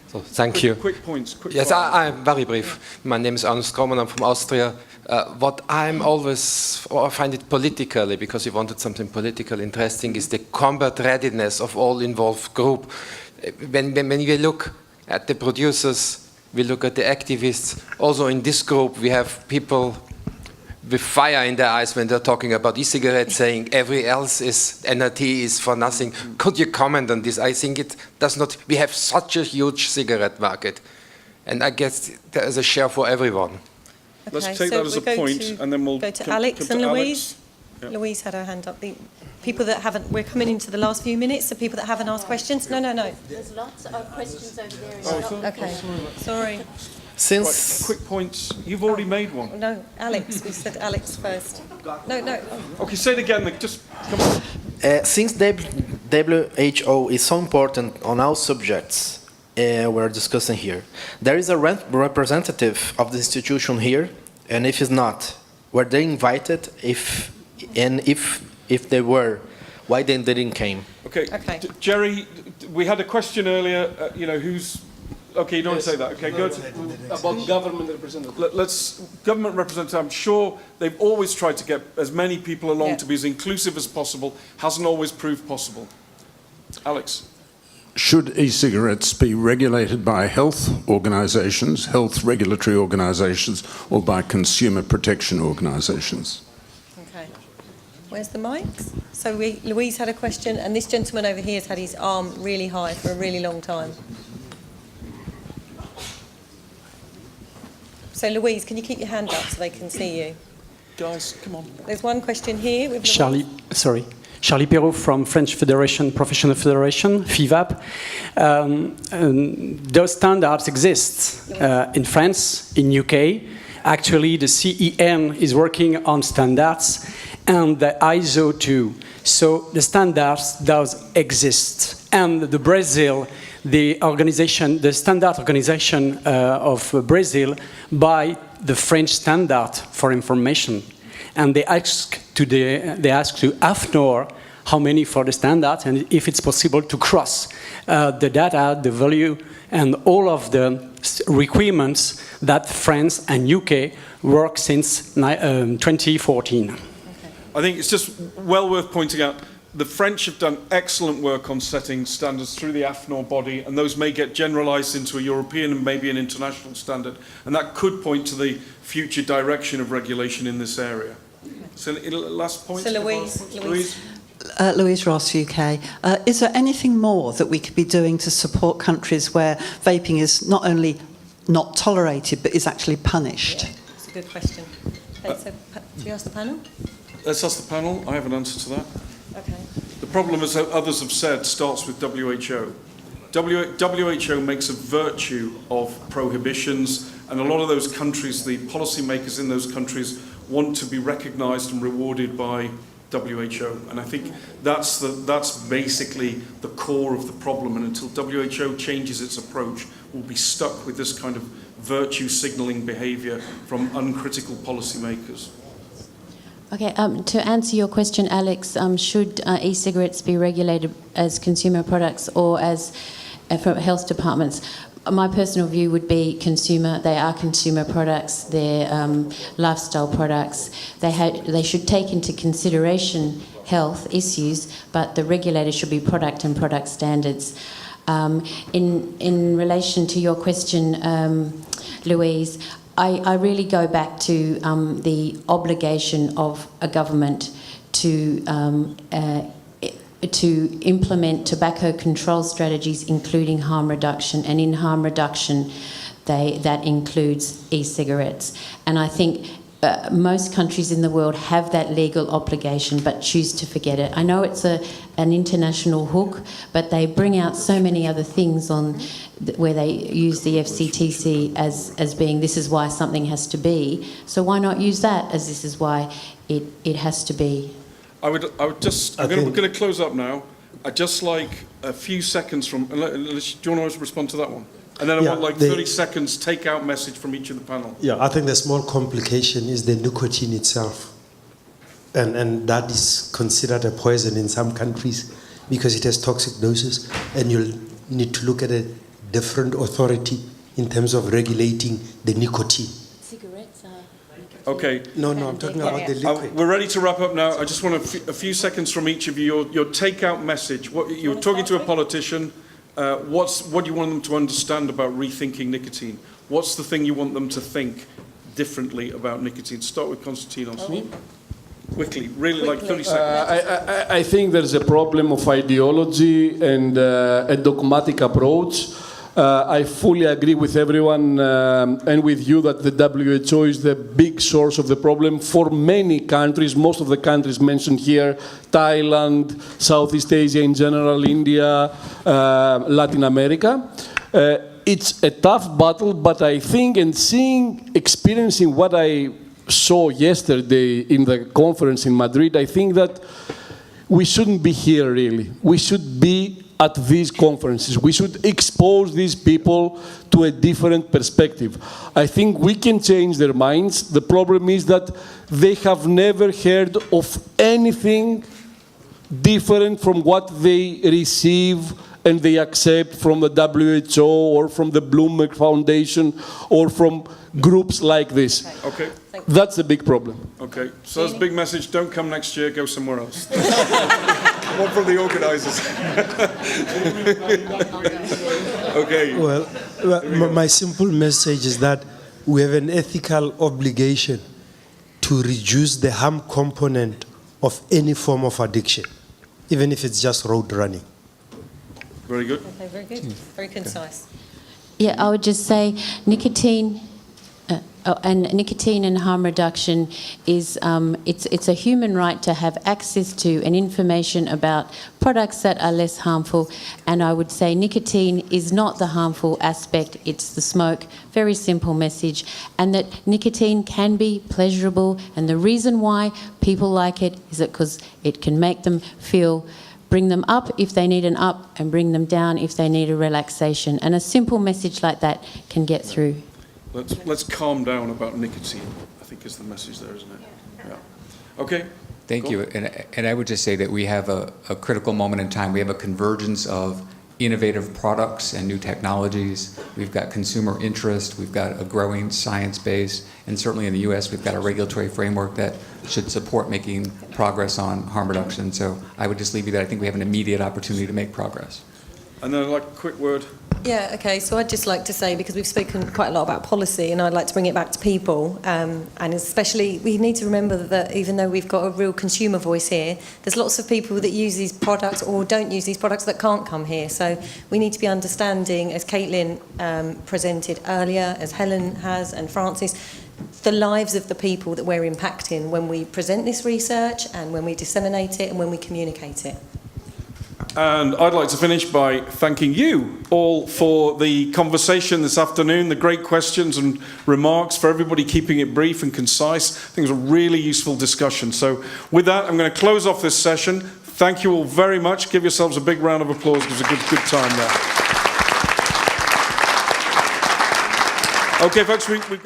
Speaker 7: So, thank you.
Speaker 1: Quick points. Quick
Speaker 7: yes, I'm very brief. My name is Ernst Kromm and I'm from Austria. What I find it politically, because you wanted something political interesting, is the combat readiness of all involved group. When we look at the producers, we look at the activists. Also in this group, we have people with fire in their eyes when they're talking about e-cigarettes, saying every else is NRT is for nothing. Could you comment on this? I think it does not. We have such a huge cigarette market, and I guess there is a share for everyone.
Speaker 2: Okay,
Speaker 1: let's take that as a point, and then we'll
Speaker 2: go to Alex and Louise.
Speaker 1: Yeah.
Speaker 2: Louise had her hand up. The people that haven't, we're coming into the last few minutes, the people that haven't asked questions. No.
Speaker 18: There's lots of questions over there.
Speaker 2: Okay, sorry.
Speaker 1: Right, quick points. You've already made one.
Speaker 2: No, Alex. We said Alex first. No.
Speaker 1: Okay, say it again. Just come on.
Speaker 15: Since WHO is so important on all subjects we're discussing here, there is a representative of the institution here, and if it's not, were they invited? If they were, why they didn't came?
Speaker 1: Okay. Jerry, we had a question earlier. Who's? Okay, you don't want to say that. Okay, go to
Speaker 6: about government representative.
Speaker 1: Let's government representative. I'm sure they've always tried to get as many people along to be as inclusive as possible. Hasn't always proved possible. Alex.
Speaker 22: Should e-cigarettes be regulated by health organisations, health regulatory organisations, or by consumer protection organisations?
Speaker 2: Okay. Where's the mics? So Louise had a question, and this gentleman over here has had his arm really high for a really long time. So Louise, can you keep your hand up so they can see you?
Speaker 1: Guys, come on.
Speaker 2: There's one question here. With
Speaker 23: Charlie Perrault from French Federation, Professional Federation, FIVAP. Those standards exist in France, in UK. Actually, the CEN is working on standards, and the ISO too. So the standards does exist. And the Brazil, the standard organization of Brazil, by the French standard for information, and they ask to AFNOR how many for the standard, and if it's possible to cross the data, the value, and all of the requirements that France and UK work since 2014.
Speaker 1: I think it's just well worth pointing out. The French have done excellent work on setting standards through the AFNOR body, and those may get generalised into a European and maybe an international standard, and that could point to the future direction of regulation in this area. So, last point.
Speaker 2: So Louise.
Speaker 24: Louise Ross, UK. Is there anything more that we could be doing to support countries where vaping is not only not tolerated, but is actually punished?
Speaker 2: Yeah, that's a good question. Okay, so do you ask the panel?
Speaker 1: Let's ask the panel. I have an answer to that.
Speaker 2: Okay.
Speaker 1: The problem, as others have said, starts with WHO. WHO makes a virtue of prohibitions, and a lot of those countries, the policymakers in those countries, want to be recognised and rewarded by WHO. And I think that's basically the core of the problem. And until WHO changes its approach, we'll be stuck with this kind of virtue signalling behaviour from uncritical policymakers.
Speaker 5: Okay, to answer your question, Alex, should e-cigarettes be regulated as consumer products or as from health departments? My personal view would be consumer. They are consumer products. They're lifestyle products. They should take into consideration health issues, but the regulator should be product and product standards. In relation to your question, Louise, I really go back to the obligation of a government to implement tobacco control strategies, including harm reduction, and in harm reduction, that includes e-cigarettes. And I think most countries in the world have that legal obligation, but choose to forget it. I know it's an international hook, but they bring out so many other things on where they use the FCTC as being this is why something has to be. So why not use that as this is why it has to be?
Speaker 1: I'm going to close up now. I'd just like a few seconds from, do you want to respond to that one? And then I want like 30 seconds take-out message from each of the panel.
Speaker 4: Yeah, I think the small complication is the nicotine itself. And that is considered a poison in some countries because it has toxic doses, and you'll need to look at a different authority in terms of regulating the nicotine.
Speaker 2: Cigarettes are...
Speaker 1: Okay.
Speaker 4: No, I'm talking about the liquid.
Speaker 1: We're ready to wrap up now. I just want a few seconds from each of you. Your take-out message. You're talking to a politician. What do you want them to understand about rethinking nicotine? What's the thing you want them to think differently about nicotine? Start with Konstantinos. Quickly, really like 30 seconds.
Speaker 6: I think there's a problem of ideology and a dogmatic approach. I fully agree with everyone and with you that the WHO is the big source of the problem for many countries, most of the countries mentioned here, Thailand, Southeast Asia in general, India, Latin America. It's a tough battle, but I think, and experiencing what I saw yesterday in the conference in Madrid, I think that we shouldn't be here really. We should be at these conferences. We should expose these people to a different perspective. I think we can change their minds. The problem is that they have never heard of anything different from what they receive and they accept from the WHO or from the Bloomberg Foundation or from groups like this.
Speaker 1: Okay.
Speaker 6: That's a big problem.
Speaker 1: Okay, so that's a big message. Don't come next year, go somewhere else. One from the organisers. Okay.
Speaker 4: Well, my simple message is that we have an ethical obligation to reduce the harm component of any form of addiction, even if it's just road running.
Speaker 1: Very good.
Speaker 2: Okay, very good. Very concise.
Speaker 5: Yeah, I would just say nicotine and harm reduction is it's a human right to have access to and information about products that are less harmful, and I would say nicotine is not the harmful aspect, it's the smoke. Very simple message, and that nicotine can be pleasurable, and the reason why people like it is because it can make them feel, bring them up if they need an up and bring them down if they need a relaxation, and a simple message like that can get through.
Speaker 1: Let's calm down about nicotine, I think is the message there, isn't it? Yeah. Okay.
Speaker 3: Thank you. And I would just say that we have a critical moment in time. We have a convergence of innovative products and new technologies. We've got consumer interest. We've got a growing science base. And certainly in the US, we've got a regulatory framework that should support making progress on harm reduction. So I would just leave you that I think we have an immediate opportunity to make progress.
Speaker 1: And then I'd like a quick word.
Speaker 2: Yeah, okay, so I'd just like to say, because we've spoken quite a lot about policy, and I'd like to bring it back to people, and especially we need to remember that even though we've got a real consumer voice here, there's lots of people that use these products or don't use these products that can't come here. So we need to be understanding, as Caitlin presented earlier, as Helen has, and Francis, the lives of the people that we're impacting when we present this research and when we disseminate it and when we communicate it.
Speaker 1: And I'd like to finish by thanking you all for the conversation this afternoon, the great questions and remarks, for everybody keeping it brief and concise. I think it was a really useful discussion. So with that, I'm going to close off this session. Thank you all very much. Give yourselves a big round of applause. It was a good time there. Okay, folks, we've